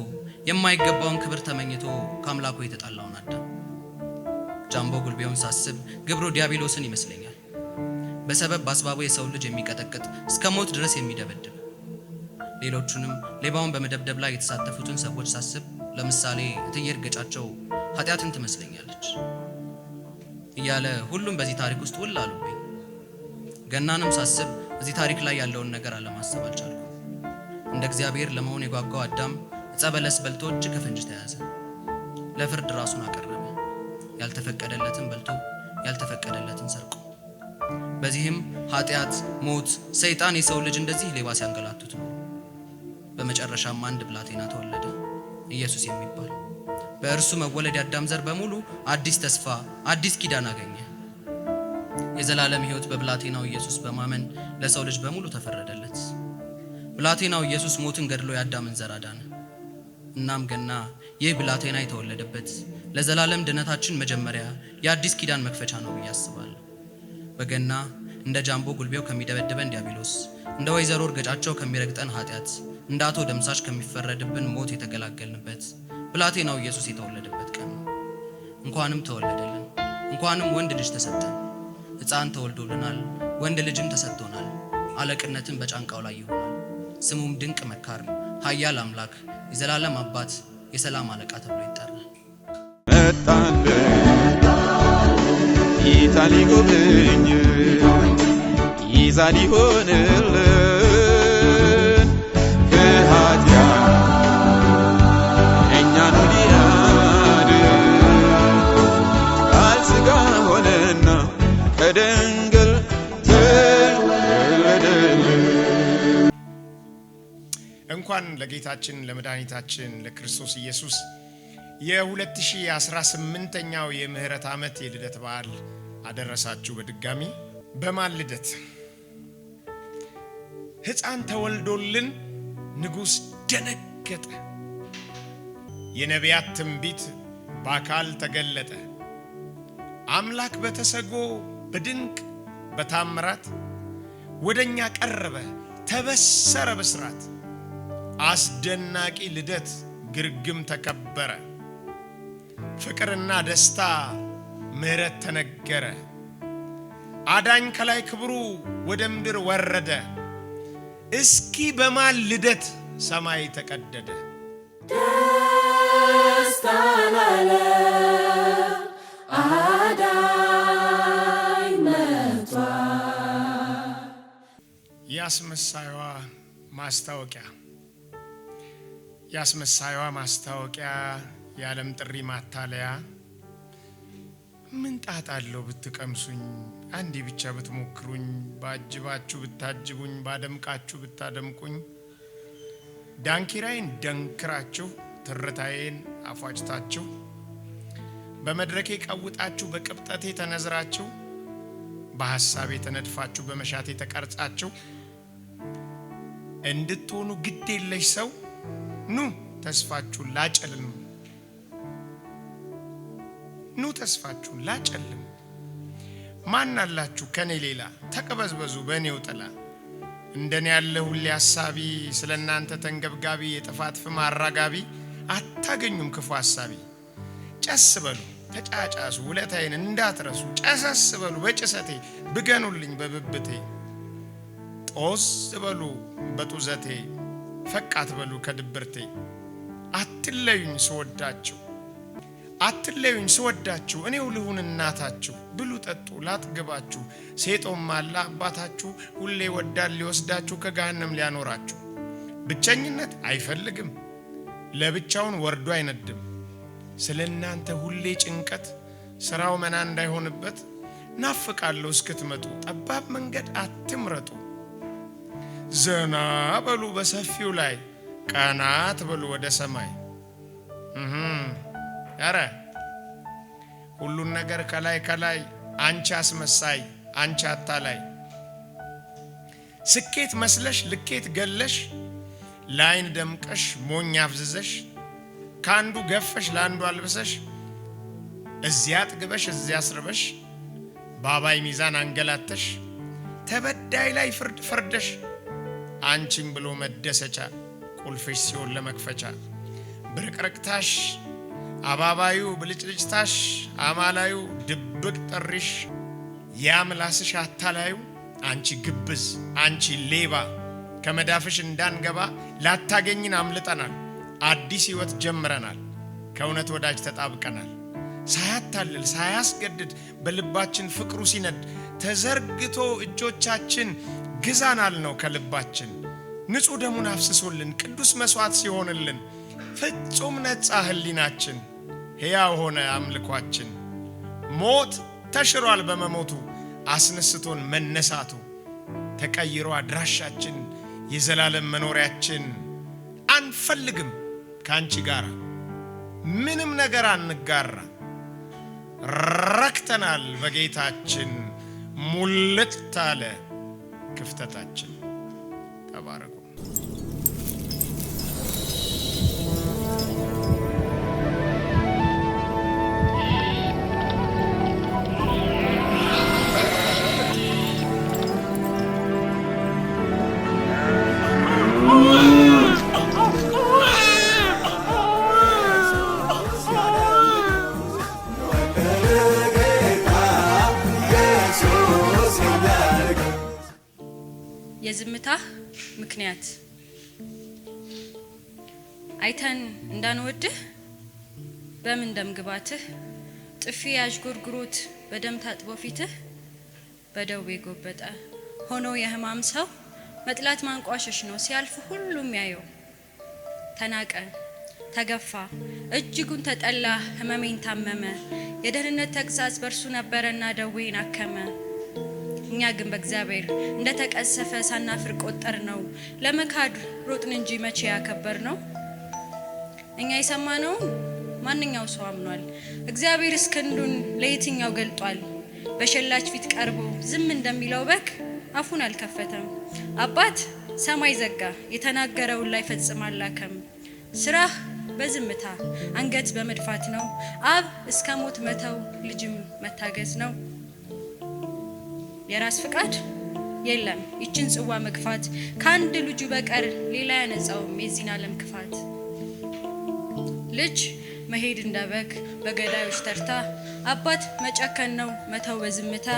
የማይገባውን ክብር ተመኝቶ ከአምላኩ የተጣላውን አዳም። ጃምቦ ጉልቤውን ሳስብ ግብሩ ዲያብሎስን ይመስለኛል። በሰበብ በአስባቡ የሰው ልጅ የሚቀጠቅጥ እስከ ሞት ድረስ የሚደበድብ። ሌሎቹንም ሌባውን በመደብደብ ላይ የተሳተፉትን ሰዎች ሳስብ ለምሳሌ እትዬ እርገጫቸው ኃጢአትን ትመስለኛለች እያለ ሁሉም በዚህ ታሪክ ውስጥ ውል አሉብኝ። ገናንም ሳስብ እዚህ ታሪክ ላይ ያለውን ነገር አለማሰብ አልቻልኩም። እንደ እግዚአብሔር ለመሆን የጓጓው አዳም ዕፀ በለስ በልቶ እጅ ከፍንጅ ተያዘ። ለፍርድ ራሱን አቀረበ። ያልተፈቀደለትን በልቶ ያልተፈቀደለትን ሰርቆ። በዚህም ኃጢአት፣ ሞት፣ ሰይጣን የሰው ልጅ እንደዚህ ሌባ ሲያንገላቱት ነው። በመጨረሻም አንድ ብላቴና ተወለደ፣ ኢየሱስ የሚባል። በእርሱ መወለድ የአዳም ዘር በሙሉ አዲስ ተስፋ፣ አዲስ ኪዳን አገኘ። የዘላለም ሕይወት በብላቴናው ኢየሱስ በማመን ለሰው ልጅ በሙሉ ተፈረደለት። ብላቴናው ኢየሱስ ሞትን ገድሎ የአዳምን ዘር አዳነ። እናም ገና ይህ ብላቴና የተወለደበት ለዘላለም ድነታችን መጀመሪያ የአዲስ ኪዳን መክፈቻ ነው ብዬ አስባለሁ። በገና እንደ ጃምቦ ጉልቤው ከሚደበድበን ዲያብሎስ፣ እንደ ወይዘሮ እርገጫቸው ከሚረግጠን ኃጢአት፣ እንደ አቶ ደምሳሽ ከሚፈረድብን ሞት የተገላገልንበት ብላቴናው ኢየሱስ የተወለደበት ቀን ነው። እንኳንም ተወለደልን፣ እንኳንም ወንድ ልጅ ተሰጠን። ሕፃን ተወልዶልናል፣ ወንድ ልጅም ተሰጥቶናል። አለቅነትን በጫንቃው ላይ ይሆናል። ስሙም ድንቅ መካር፣ ኃያል አምላክ፣ የዘላለም አባት፣ የሰላም አለቃ ተብሎ ይጠራል። ጌታ ሊጎበኝ ይዛ ሊሆንልን ከኃጢአት እኛን ሊያድን ቃል ሥጋ ሆነና ከድንግል ተወለደልን። እንኳን ለጌታችን ለመድኃኒታችን ለክርስቶስ ኢየሱስ የ2018ኛው የምህረት ዓመት የልደት በዓል አደረሳችሁ። በድጋሚ በማን ልደት? ሕፃን ተወልዶልን ንጉሥ ደነገጠ። የነቢያት ትንቢት በአካል ተገለጠ። አምላክ በተሰጎ በድንቅ በታምራት ወደኛ ቀረበ፣ ተበሰረ ብስራት። አስደናቂ ልደት ግርግም ተከበረ። ፍቅርና ደስታ ምህረት ተነገረ። አዳኝ ከላይ ክብሩ ወደ ምድር ወረደ። እስኪ በማን ልደት ሰማይ ተቀደደ? ደስታ ላለ አዳኝ መጥቷል። ያስመሳዩዋ ማስታወቂያ ያስመሳዩዋ ማስታወቂያ የዓለም ጥሪ ማታለያ። ምን ጣጣ አለው ብትቀምሱኝ፣ አንዴ ብቻ ብትሞክሩኝ፣ ባጅባችሁ ብታጅቡኝ፣ ባደምቃችሁ ብታደምቁኝ፣ ዳንኪራዬን ደንክራችሁ ትርታዬን አፏጭታችሁ በመድረኬ ቀውጣችሁ በቅብጠቴ ተነዝራችሁ በሐሳቤ ተነድፋችሁ በመሻቴ ተቀርጻችሁ እንድትሆኑ ግድ የለሽ ሰው ኑ ተስፋችሁን ላጨልም፣ ኑ ተስፋችሁን ላጨልም። ማን አላችሁ ከኔ ሌላ? ተቀበዝበዙ በእኔው ጥላ። እንደኔ ያለ ሁሌ ሐሳቢ፣ ስለናንተ ተንገብጋቢ፣ የጥፋት ፍም አራጋቢ አታገኙም ክፉ ሐሳቢ። ጨስ በሉ ተጫጫሱ ውለታዬን እንዳትረሱ፣ ጨሰስ በሉ በጭሰቴ ብገኑልኝ በብብቴ። ጦስ በሉ በጡዘቴ ፈቃት በሉ ከድብርቴ። አትለዩኝ ስወዳችሁ፣ አትለዩኝ ስወዳችሁ፣ እኔው ልሁን እናታችሁ። ብሉ ጠጡ ላጥግባችሁ፣ ሴጦም አለ አባታችሁ። ሁሌ ወዳል ሊወስዳችሁ፣ ከገሃነም ሊያኖራችሁ። ብቸኝነት አይፈልግም፣ ለብቻውን ወርዶ አይነድም። ስለ እናንተ ሁሌ ጭንቀት፣ ስራው መና እንዳይሆንበት ናፍቃለሁ እስክትመጡ። ጠባብ መንገድ አትምረጡ፣ ዘና በሉ በሰፊው ላይ፣ ቀናት በሉ ወደ ሰማይ። ኧረ ሁሉን ነገር ከላይ ከላይ፣ አንቺ አስመሳይ አንቺ አታላይ። ስኬት መስለሽ ልኬት ገለሽ፣ ላይን ደምቀሽ ሞኝ አፍዝዘሽ፣ ካንዱ ገፈሽ ላንዱ አልብሰሽ፣ እዚያ አጥግበሽ እዚያ አስርበሽ፣ ባባይ ሚዛን አንገላተሽ፣ ተበዳይ ላይ ፍርድ ፈርደሽ፣ አንቺም ብሎ መደሰቻ ቁልፍሽ ሲሆን ለመክፈቻ። ብርቅርቅታሽ አባባዩ ብልጭልጭታሽ፣ አማላዩ ድብቅ ጥሪሽ፣ ያምላስሽ አታላዩ። አንቺ ግብዝ አንቺ ሌባ፣ ከመዳፍሽ እንዳንገባ ላታገኝን አምልጠናል። አዲስ ሕይወት ጀምረናል፣ ከእውነት ወዳጅ ተጣብቀናል። ሳያታልል ሳያስገድድ በልባችን ፍቅሩ ሲነድ፣ ተዘርግቶ እጆቻችን ግዛናል ነው ከልባችን። ንጹሕ ደሙን አፍስሶልን ቅዱስ መስዋዕት ሲሆንልን፣ ፍጹም ነጻ ህሊናችን ሕያው ሆነ አምልኳችን። ሞት ተሽሯል በመሞቱ፣ አስነስቶን መነሳቱ። ተቀይሮ አድራሻችን የዘላለም መኖሪያችን። አንፈልግም ካንቺ ጋር ምንም ነገር አንጋራ። ረክተናል በጌታችን፣ ሙልት አለ ክፍተታችን። ተባረኩ። የዝምታህ ምክንያት አይተን እንዳንወድህ በምን ደም ግባትህ ጥፊ ያዥጎርጉሮት በደም ታጥቦ ፊትህ በደዌ ጎበጠ ሆኖ የህማም ሰው መጥላት ማንቋሸሽ ነው ሲያልፍ ሁሉም ያየው ተናቀ ተገፋ እጅጉን ተጠላ ህመሜን ታመመ የደህንነት ተግሳጽ በርሱ ነበረና ደዌን አከመ እኛ ግን በእግዚአብሔር እንደተቀሰፈ ሳናፍር ቆጠር ነው ለመካድ ሮጥን እንጂ መቼ ያከበር ነው እኛ የሰማነው ማንኛው ሰው አምኗል እግዚአብሔር እስከንዱን ለየትኛው ገልጧል በሸላች ፊት ቀርቦ ዝም እንደሚለው በክ አፉን አልከፈተም አባት ሰማይ ዘጋ የተናገረውን ላይ ፈጽማል ላከም ስራህ በዝምታ አንገት በመድፋት ነው አብ እስከ ሞት መተው ልጅም መታገዝ ነው የራስ ፍቃድ የለም ይችን ጽዋ መግፋት ካንድ ልጁ በቀር ሌላ ያነጻው የዚህን ዓለም ክፋት ልጅ መሄድ እንደበግ በገዳዮች ተርታ አባት መጨከን ነው መተው በዝምታ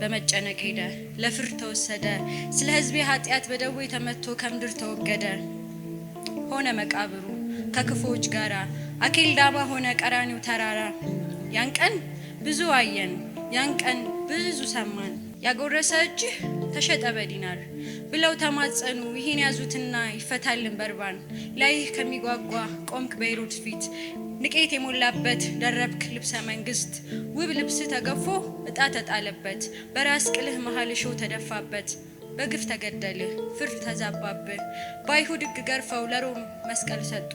በመጨነቅ ሄደ ለፍርድ ተወሰደ ስለ ህዝቤ ኃጢያት በደዌ ተመቶ ከምድር ተወገደ ሆነ መቃብሩ ከክፎች ጋራ አኬልዳማ ሆነ ቀራኒው ተራራ ያን ቀን ብዙ አየን ያን ቀን ብዙ ሰማን ያጎረሰ እጅህ ተሸጠ በዲናር ብለው ተማጸኑ ይሄን ያዙትና ይፈታልን በርባን ላይ ከሚጓጓ ቆምክ በሄሮድስ ፊት ንቄት የሞላበት ደረብክ ልብሰ መንግስት ውብ ልብስ ተገፎ እጣ ተጣለበት በራስ ቅልህ መሃል ሾህ ተደፋበት በግፍ ተገደልህ ፍርድ ተዛባብህ በአይሁድ ሕግ ገርፈው ለሮም መስቀል ሰጡ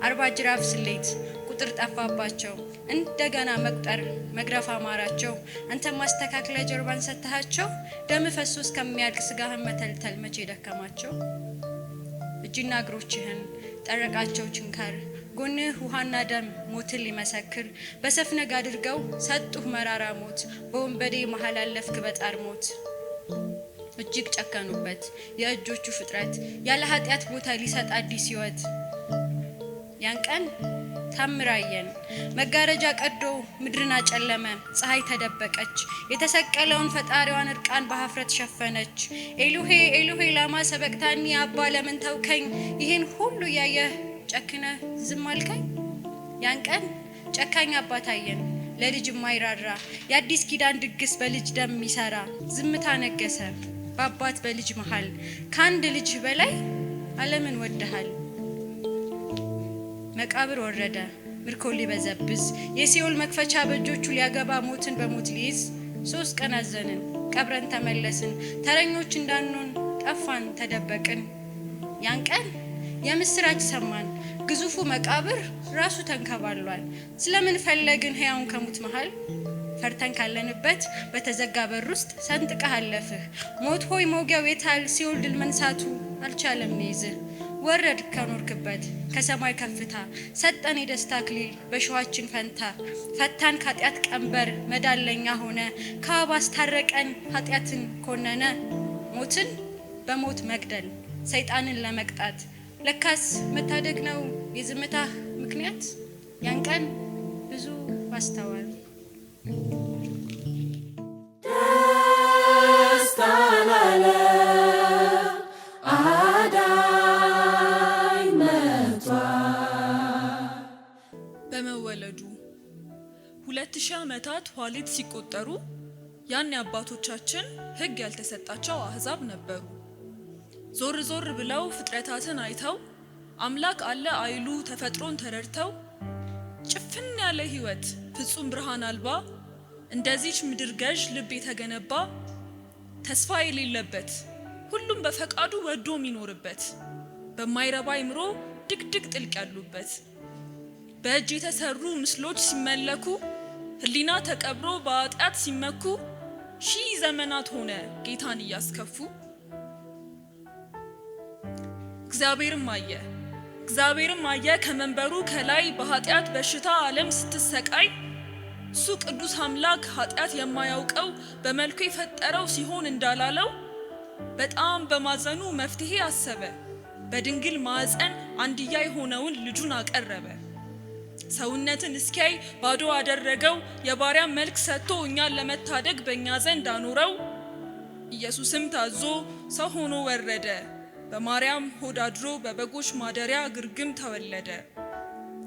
40 ጅራፍ ስሌት ቁጥር ጠፋባቸው እንደገና መቁጠር መግረፍ አማራቸው አንተ ማስተካከለ ጀርባን ሰተሃቸው ደም ፈሶ እስከሚያልቅ ስጋህን መተልተል መቼ ደከማቸው እጅና እግሮችህን ጠረቃቸው ችንካር ጎንህ ውሃና ደም ሞትን ሊመሰክር በሰፍነግ አድርገው ሰጡህ መራራ ሞት በወንበዴ መሃል አለፍክ በጣር ሞት እጅግ ጨከኑበት የእጆቹ ፍጥረት ያለ ኃጢያት ቦታ ሊሰጥ አዲስ ህይወት ያን ቀን ታምራየን መጋረጃ ቀዶ ምድርን አጨለመ ፀሐይ ተደበቀች የተሰቀለውን ፈጣሪዋን እርቃን በሐፍረት ሸፈነች ኤሎሄ ኤሎሄ ላማ ሰበቅታኒ አባ ለምን ተውከኝ ይሄን ሁሉ ያየህ ጨክነ ዝም አልከኝ ያን ቀን ጨካኝ አባታየን ለልጅ ማይራራ የአዲስ ኪዳን ድግስ በልጅ ደም ይሰራ ዝምታ ነገሰ በአባት በልጅ መሃል ካንድ ልጅ በላይ ዓለምን ወደሃል መቃብር ወረደ ምርኮ ሊበዘብዝ የሲኦል መክፈቻ በእጆቹ ሊያገባ ሞትን በሞት ሊይዝ 3 ቀን አዘንን ቀብረን ተመለስን ተረኞች እንዳንሆን ጠፋን ተደበቅን ያን ቀን የምስራች ሰማን ግዙፉ መቃብር ራሱ ተንከባሏል ስለምን ፈለግን ህያውን ከሙት መሃል ፈርተን ካለንበት በተዘጋ በር ውስጥ ሰንጥቀህ አለፍህ ሞት ሆይ ሞጊያው የታል ሲኦል ድል መንሳቱ አልቻለም ይይዝህ ወረድ ከኖርክበት ከሰማይ ከፍታ ሰጠን የደስታ አክሊል በሸዋችን ፈንታ ፈታን ከኃጢያት ቀንበር መዳለኛ ሆነ ከአብ አስታረቀን ኃጢያትን ኮነነ ሞትን በሞት መግደል ሰይጣንን ለመቅጣት ለካስ መታደግ ነው የዝምታህ ምክንያት ያን ቀን ብዙ አስተዋል ደስታናለ በመወለዱ 2000 ዓመታት ኋሊት ሲቆጠሩ ያን አባቶቻችን ሕግ ያልተሰጣቸው አህዛብ ነበሩ ዞር ዞር ብለው ፍጥረታትን አይተው አምላክ አለ አይሉ ተፈጥሮን ተረድተው ጭፍን ያለ ህይወት ፍጹም ብርሃን አልባ እንደዚች ምድር ገዥ ልብ የተገነባ ተስፋ የሌለበት ሁሉም በፈቃዱ ወዶ የሚኖርበት በማይረባ አይምሮ ድቅድቅ ጥልቅ ያሉበት በእጅ የተሰሩ ምስሎች ሲመለኩ ህሊና ተቀብሮ በኃጢአት ሲመኩ ሺህ ዘመናት ሆነ ጌታን እያስከፉ እግዚአብሔርም አየ ከመንበሩ ከላይ በኃጢአት በሽታ ዓለም ስትሰቃይ እሱ ቅዱስ አምላክ ኃጢአት የማያውቀው በመልኩ የፈጠረው ሲሆን እንዳላለው በጣም በማዘኑ መፍትሄ አሰበ በድንግል ማዕፀን አንድያ የሆነውን ልጁን አቀረበ ሰውነትን እስኪያይ ባዶ አደረገው። የባሪያ መልክ ሰጥቶ እኛን ለመታደግ በእኛ ዘንድ አኖረው። ኢየሱስም ታዞ ሰው ሆኖ ወረደ። በማርያም ሆድ አድሮ በበጎች ማደሪያ ግርግም ተወለደ።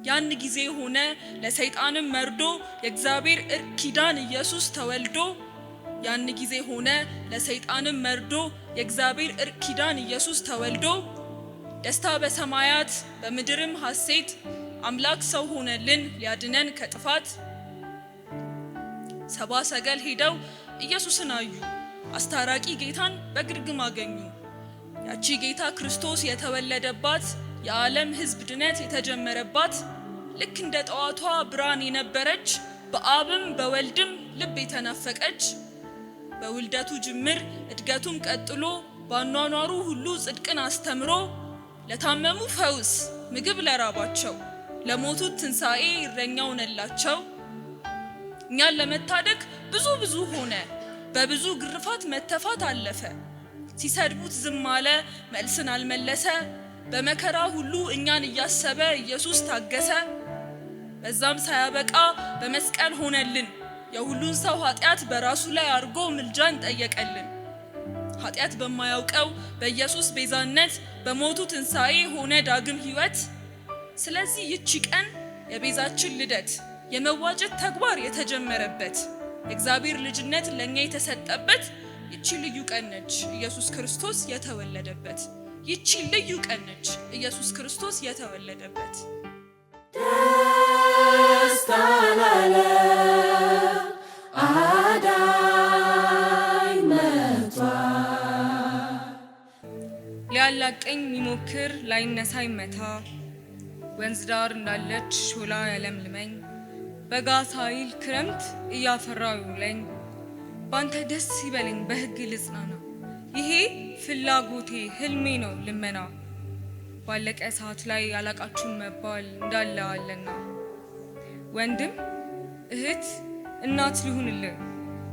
ያን ጊዜ ሆነ ለሰይጣንም መርዶ የእግዚአብሔር እርቅ ኪዳን ኢየሱስ ተወልዶ። ያን ጊዜ ሆነ ለሰይጣንም መርዶ የእግዚአብሔር እርቅ ኪዳን ኢየሱስ ተወልዶ። ደስታ በሰማያት በምድርም ሐሴት አምላክ ሰው ሆነልን ሊያድነን ከጥፋት። ሰባ ሰገል ሄደው ኢየሱስን አዩ፣ አስታራቂ ጌታን በግርግም አገኙ። ያቺ ጌታ ክርስቶስ የተወለደባት የዓለም ሕዝብ ድነት የተጀመረባት ልክ እንደ ጠዋቷ ብርሃን የነበረች በአብም በወልድም ልብ የተናፈቀች በውልደቱ ጅምር እድገቱም ቀጥሎ ባኗኗሩ ሁሉ ጽድቅን አስተምሮ ለታመሙ ፈውስ ምግብ ለራባቸው ለሞቱት ትንሣኤ እረኛው ነላቸው። እኛን ለመታደግ ብዙ ሆነ፣ በብዙ ግርፋት መተፋት አለፈ። ሲሰድቡት ዝም አለ፣ መልስን አልመለሰ። በመከራ ሁሉ እኛን እያሰበ ኢየሱስ ታገሰ። በዛም ሳያበቃ በመስቀል ሆነልን፣ የሁሉን ሰው ኃጢአት በራሱ ላይ አርጎ ምልጃን ጠየቀልን። ኃጢአት በማያውቀው በኢየሱስ ቤዛነት በሞቱ ትንሣኤ ሆነ ዳግም ሕይወት። ስለዚህ ይቺ ቀን የቤዛችን ልደት የመዋጀት ተግባር የተጀመረበት የእግዚአብሔር ልጅነት ለኛ የተሰጠበት ይቺ ልዩ ቀን ነች ኢየሱስ ክርስቶስ የተወለደበት። ይቺ ልዩ ቀን ነች ኢየሱስ ክርስቶስ የተወለደበት። ደስታ ለዓለም አዳኝ መጥቷል። ሊያላቀኝ የሚሞክር ላይነሳ ይመታ፣ ወንዝ ዳር እንዳለች ሾላ ያለምልመኝ፣ በጋ ሳይል ክረምት እያፈራው ይውለኝ። ባንተ ደስ ይበለኝ በሕግ ልጽናና፣ ይሄ ፍላጎቴ ህልሜ ነው ልመና። ባለቀ ሰዓት ላይ ያላቃችሁን መባል እንዳለ አለና፣ ወንድም እህት እናት ልሁንልህ፣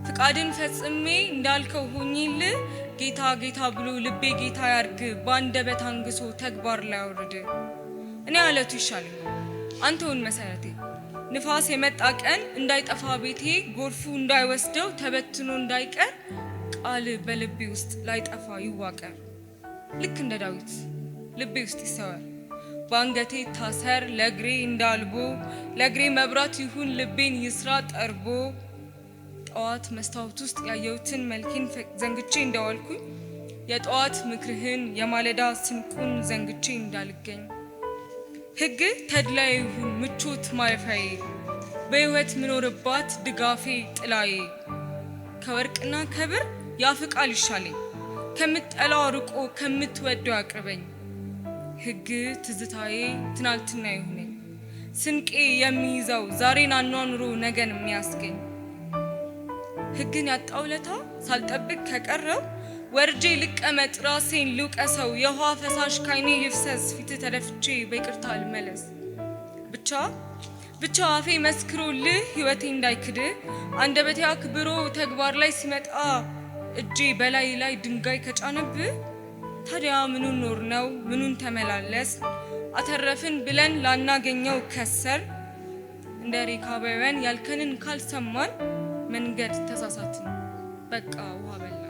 ፍቃድን ፈጽሜ እንዳልከው ሆኜልህ። ጌታ ጌታ ብሎ ልቤ ጌታ ያርግ፣ በአንደበት አንግሶ ተግባር ላይ አውርድ። እኔ አለቱ ይሻለኛል አንተውን መሰረቴ፣ ንፋስ የመጣ ቀን እንዳይጠፋ ቤቴ፣ ጎርፉ እንዳይወስደው ተበትኖ እንዳይቀር፣ ቃል በልቤ ውስጥ ላይጠፋ ይዋቀር። ልክ እንደ ዳዊት ልቤ ውስጥ ይሰወር፣ በአንገቴ ታሰር ለእግሬ እንዳልቦ፣ ለእግሬ መብራት ይሁን ልቤን ይስራ ጠርቦ። ጠዋት መስታወት ውስጥ ያየሁትን መልኬን ዘንግቼ እንዳዋልኩኝ፣ የጠዋት ምክርህን የማለዳ ስንቁን ዘንግቼ እንዳልገኝ። ሕግ ተድላዬ ይሁን ምቾት ማረፊያዬ፣ በሕይወት ምኖርባት ድጋፌ ጥላዬ። ከወርቅና ከብር ያፍ ቃል ይሻለኝ፣ ከምጠላው ርቆ ከምትወደው ያቅርበኝ። ሕግ ትዝታዬ ትናንትና ይሁነኝ፣ ስንቄ የሚይዘው ዛሬን አኗኑሮ ነገን የሚያስገኝ። ሕግን ያጣውለታ ሳልጠብቅ ከቀረው፣ ወርጄ ልቀመጥ ራሴን ልውቀሰው። የውሃ ፈሳሽ ካይኔ ይፍሰስ ፊት ተደፍቼ በይቅርታ ልመለስ። ብቻ አፌ መስክሮልህ ሕይወቴ እንዳይክድ፣ አንደበቴ አክብሮ ተግባር ላይ ሲመጣ፣ እጄ በላይ ላይ ድንጋይ ከጫነብህ። ታዲያ ምኑን ኖር ነው ምኑን ተመላለስ፣ አተረፍን ብለን ላናገኘው ከሰር። እንደ ሬካባውያን ያልከንን ካልሰማን፣ መንገድ ተሳሳትን በቃ ውሃ በላን።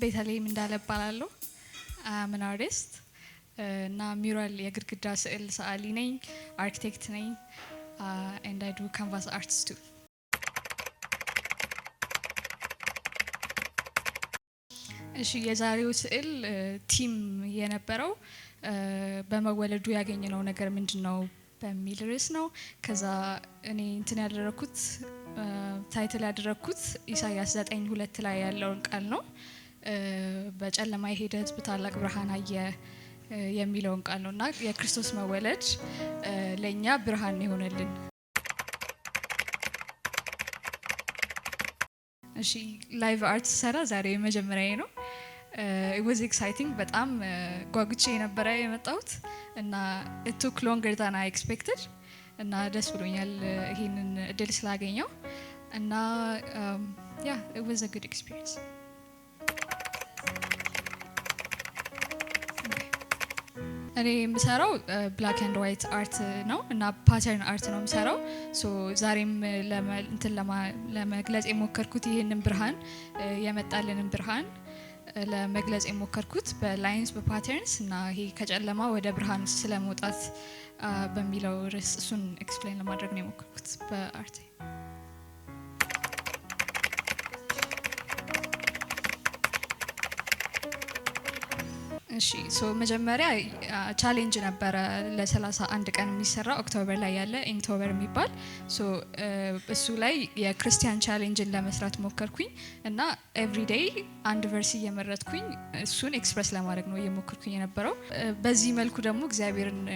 ቤተልሔም እንዳለ እባላለሁ። አምን አርቲስት እና ሚውራል የግድግዳ ስዕል ሰዓሊ ነኝ፣ አርኪቴክት ነኝ and I do canvas arts too። እሺ የዛሬው ስዕል ቲም የነበረው በመወለዱ ያገኘነው ነገር ምንድነው በሚል ርዕስ ነው። ከዛ እኔ እንትን ያደረኩት ታይትል ያደረኩት ኢሳይያስ 9:2 ላይ ያለውን ቃል ነው። በጨለማ የሄደ ሕዝብ ታላቅ ብርሃን አየ የሚለውን ቃል ነውና የክርስቶስ መወለድ ለኛ ብርሃን ይሆነልን። እሺ ላይቭ አርት ሰራ ዛሬ መጀመሪያዬ ነው። it was exciting በጣም ጓጉቼ የነበረ የመጣሁት እና it took longer than I expected እና ደስ ብሎኛል ይሄንን እድል ስላገኘው እና yeah it was a good experience. እኔ የምሰራው ብላክ ኤንድ ዋይት አርት ነው እና ፓተርን አርት ነው የምሰራው። ሶ ዛሬም ለመግለጽ የሞከርኩት ይህንን ብርሃን የመጣልንን ብርሃን ለመግለጽ የሞከርኩት በላይንስ በፓተርንስ እና ይሄ ከጨለማ ወደ ብርሃን ስለመውጣት በሚለው ርዕስ እሱን ኤክስፕሌን ለማድረግ ነው የሞከርኩት በአርት። እሺ ሶ መጀመሪያ ቻሌንጅ ነበረ ለ31 ቀን የሚሰራ ኦክቶበር ላይ ያለ ኢንክቶበር የሚባል ሶ እሱ ላይ የክርስቲያን ቻሌንጅን ለመስራት ሞከርኩኝ እና ኤቭሪዴይ አንድ ቨርስ እየመረጥኩኝ እሱን ኤክስፕረስ ለማድረግ ነው እየሞከርኩኝ የነበረው። በዚህ መልኩ ደግሞ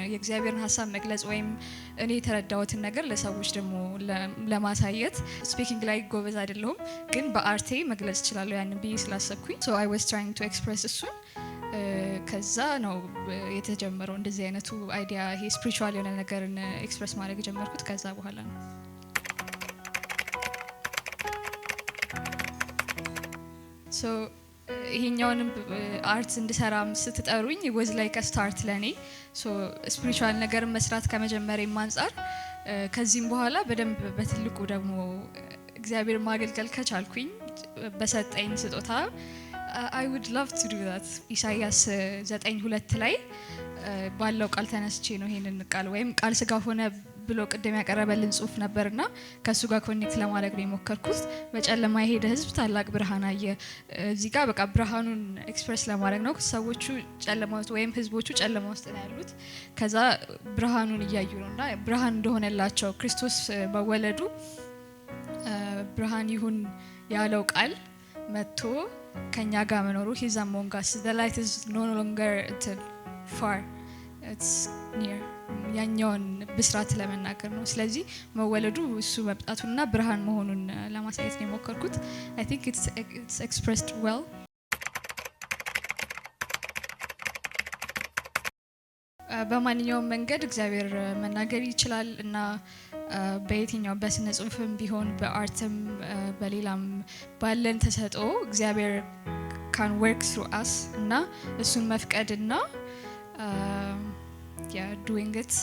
የእግዚአብሔርን ሀሳብ መግለጽ ወይም እኔ የተረዳሁትን ነገር ለሰዎች ደግሞ ለማሳየት ስፒኪንግ ላይ ጎበዝ አይደለሁም ግን በአርቴ መግለጽ እችላለሁ ያንን ብዬ ስላሰብኩኝ ሶ አይ ዋዝ ትራይንግ ቱ ኤክስፕረስ እሱን ከዛ ነው የተጀመረው እንደዚህ አይነቱ አይዲያ ይሄ ስፒሪቹዋል የሆነ ነገርን ኤክስፕረስ ማድረግ ጀመርኩት ከዛ በኋላ ነው። ሶ ይሄኛውንም አርት እንድሰራም ስትጠሩኝ was like a start ለኔ ሶ ስፒሪቹዋል ነገርን መስራት ከመጀመሪያም አንፃር ከዚህም በኋላ በደንብ በትልቁ ደግሞ እግዚአብሔር ማገልገል ከቻልኩኝ በሰጠኝ ስጦታ I would love to do that. ኢሳይያስ 9:2 ላይ ባለው ቃል ተነስቼ ነው ይሄንን ቃል ወይም ቃል ስጋ ሆነ ብሎ ቅድም ያቀረበልን ጽሁፍ ነበርና ከሱ ጋር ኮኔክት ለማድረግ ነው የሞከርኩት። በጨለማ የሄደ ህዝብ ታላቅ ብርሃን አየ። እዚህ ጋር በቃ ብርሃኑን ኤክስፕረስ ለማድረግ ነው። ሰዎቹ ጨለማ ውስጥ ወይም ህዝቦቹ ጨለማ ውስጥ ነው ያሉት። ከዛ ብርሃኑን እያዩ ነውና ብርሃን እንደሆነላቸው ክርስቶስ መወለዱ ብርሃን ይሁን ያለው ቃል መጥቶ ከኛ ጋር መኖሩ he's among us. The light is no longer far, it's near. ያኛውን ብስራት ለመናገር ነው። ስለዚህ መወለዱ እሱ መምጣቱና ብርሃን መሆኑን ለማሳየት ነው የሞከርኩት። I think it's expressed well. በማንኛውም መንገድ እግዚአብሔር መናገር ይችላል እና በየትኛው በስነ ጽሁፍም ቢሆን በአርትም በሌላም ባለን ተሰጥኦ እግዚአብሔር can work through us እና እሱን መፍቀድና doing it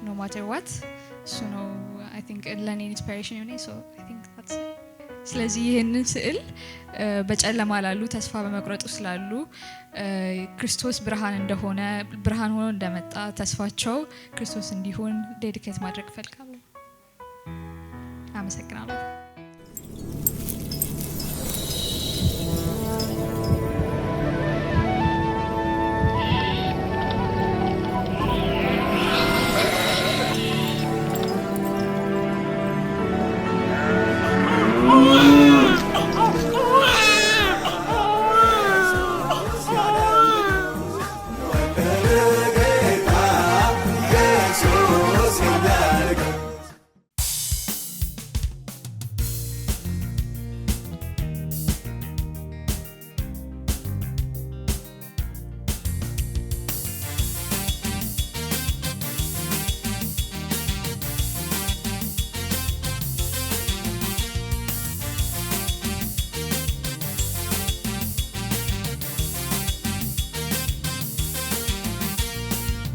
no matter what እሱ ነው I think ለኔ ኢንስፒሬሽን የሆነ so I think that's it. ስለዚህ ይህንን ስዕል በጨለማ ላሉ ተስፋ በመቁረጥ ስላሉ ክርስቶስ ብርሃን እንደሆነ ብርሃን ሆኖ እንደመጣ ተስፋቸው ክርስቶስ እንዲሆን ዴዲኬት ማድረግ ፈልጋለሁ። አመሰግናለሁ።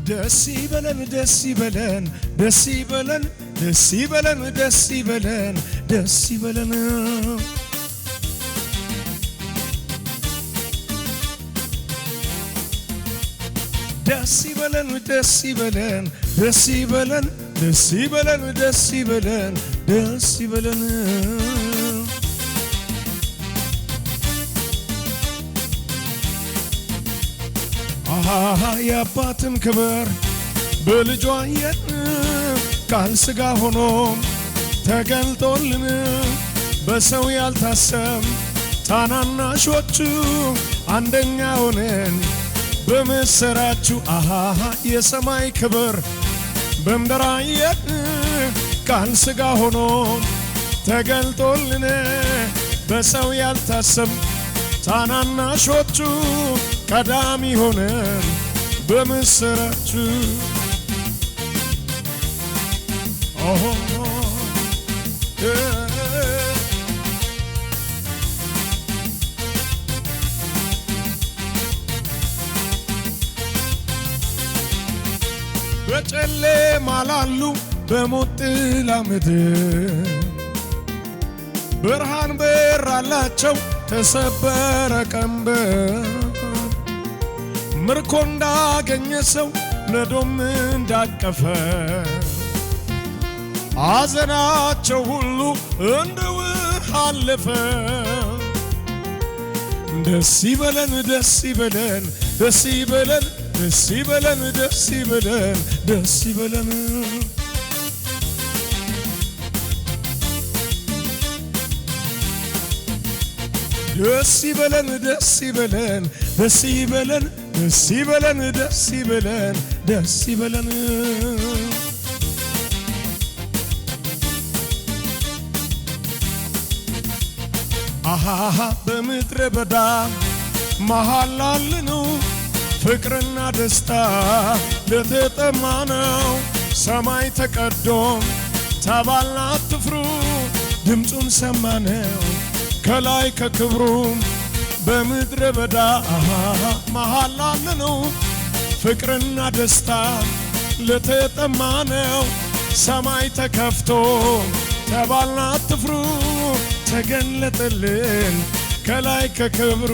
ደስ ይበለን ደስ ይበለን ደስ ይበለን ደስ ይበለን ደስ ይበለን ደስ ይበለን ደስ ይበለን ደስ ይበለን ደስ ይበለን ደስ ይበለን ደስ ይበለን ደስ ይበለን የአባትን ክብር በልጇ አየን ቃል ስጋ ሆኖ ተገልጦልን በሰው ያልታሰብ ታናናሾቹ አንደኛ ሆነን በመሰራችሁ የሰማይ ክብር በምድር አየን ቃል ስጋ ሆኖ ተገልጦልን በሰው ያልታሰብ ታናናሾቹ ቀዳሚ ሆነን በምስራቹ በጨለማ ላሉ በሞት ጥላ ምድር ብርሃን በራላቸው ተሰበረ ቀንበር ምርኮ እንዳገኘ ሰው ነዶም እንዳቀፈ አዘናቸው ሁሉ እንደ ውሃ አለፈ። ደስ ይበለን ደስ ይበለን ደስ ይበለን ደስ ይበለን ደስ ይበለን ደስ ይበለን ደስ ይበለን ደስ ይበለን ደስ ይበለን ደስ ይበለን ደስ ይበለን ደስ ይበለን አሃሃ በምድረ በዳ መሃል ላለነው ፍቅርና ደስታ ለተጠማነው ሰማይ ተቀዶ ተባልና አትፍሩ ድምፁን ሰማነው ከላይ ከክብሩ በምድረ በዳ መሃል ላለነው ፍቅርና ደስታ ለተጠማነው ሰማይ ተከፍቶ ተባልና አትፍሩ ተገለጠልን ከላይ ከክብሩ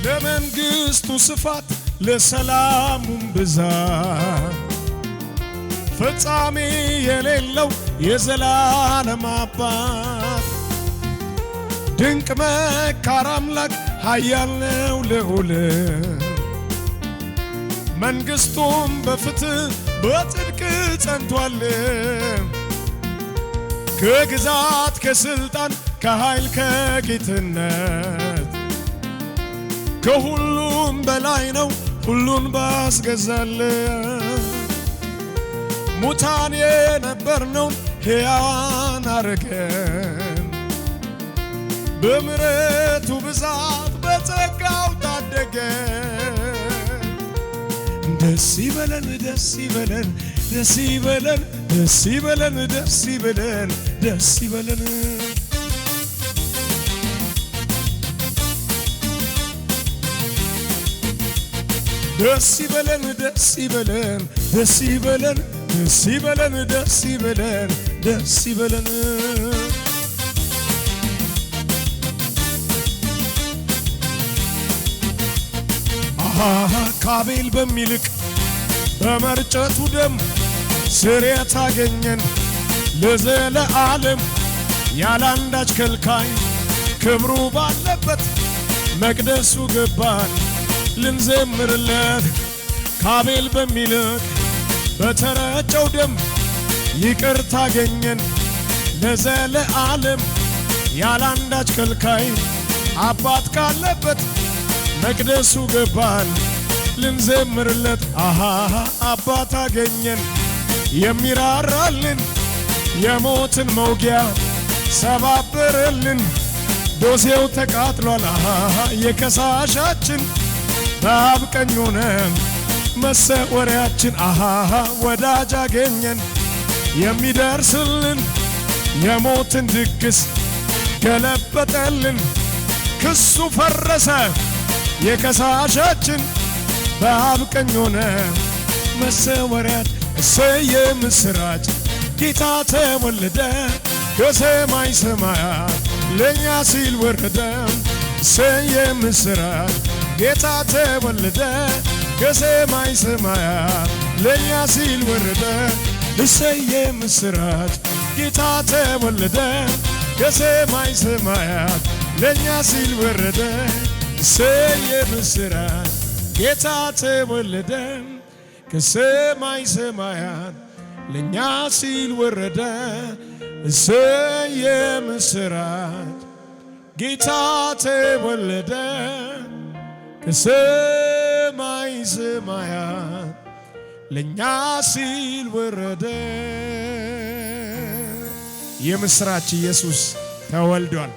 ለመንግስቱ ስፋት ለሰላሙም ብዛት ፍጻሜ የሌለው የዘላለም አባት ድንቅ መካር አምላክ ኃያል ነው ልዑል መንግስቱም በፍትህ በጽድቅ ጸንቷል ከግዛት ከስልጣን ከኃይል ከጌትነት ከሁሉም በላይ ነው ሁሉን ባስገዛል ሙታን የነበርነው ሕያዋን አረገን በምሕረቱ ብዛት በጸጋው ታደገን ደስ ይበለን ደስ ይበለን ደስ ይበለን ደስ ይበለን ደስ ይበለን ደስ ይበለን ደስ ይበለን ደስ ይበለን ደስ ይበለን ደስ ይበለን ደስ ይበለን ደስ ይበለን ካቤል በሚልቅ በመርጨቱ ደም ስርየት አገኘን ለዘለዓለም ያላንዳች ከልካይ ክብሩ ባለበት መቅደሱ ገባን ልንዘምርለት ካቤል በሚልቅ በተረጨው ደም ይቅርታ አገኘን ለዘለዓለም ያላንዳች ከልካይ አባት ካለበት መቅደሱ ገባን ልንዘምርለት አባት አገኘን የሚራራልን የሞትን መውጊያ ሰባበረልን ዶሴው ተቃጥሏል የከሳሻችን በአብ ቀኝ ሆነ መሰወሪያችን ወዳጅ አገኘን የሚደርስልን የሞትን ድግስ ገለበጠልን ክሱ ፈረሰ የከሳሻችን በአብ ቀኝ ሆነ መሰወሪያችን እሰየ ምስራች ጌታ ተወለደ ከሰማይ ሰማያት ለኛ ሲል ወረደ እሰየ ምስራች ጌታ ተወለደ ከሰማይ ሰማያት ለኛ ሲል ወረደ እሰየ ምስራች ጌታ ተወለደ ከሰማይ ሰማያት ለኛ ሲል ወረደ እሰየ ምስራች ጌታ ተወለደ ከሰማይ ሰማያት ለኛ ሲል ወረደ እሰየ ምስራች ጌታ ተወለደ ከሰማይ ሰማያት ለኛ ሲል ወረደ። የምስራች ኢየሱስ ተወልዷል።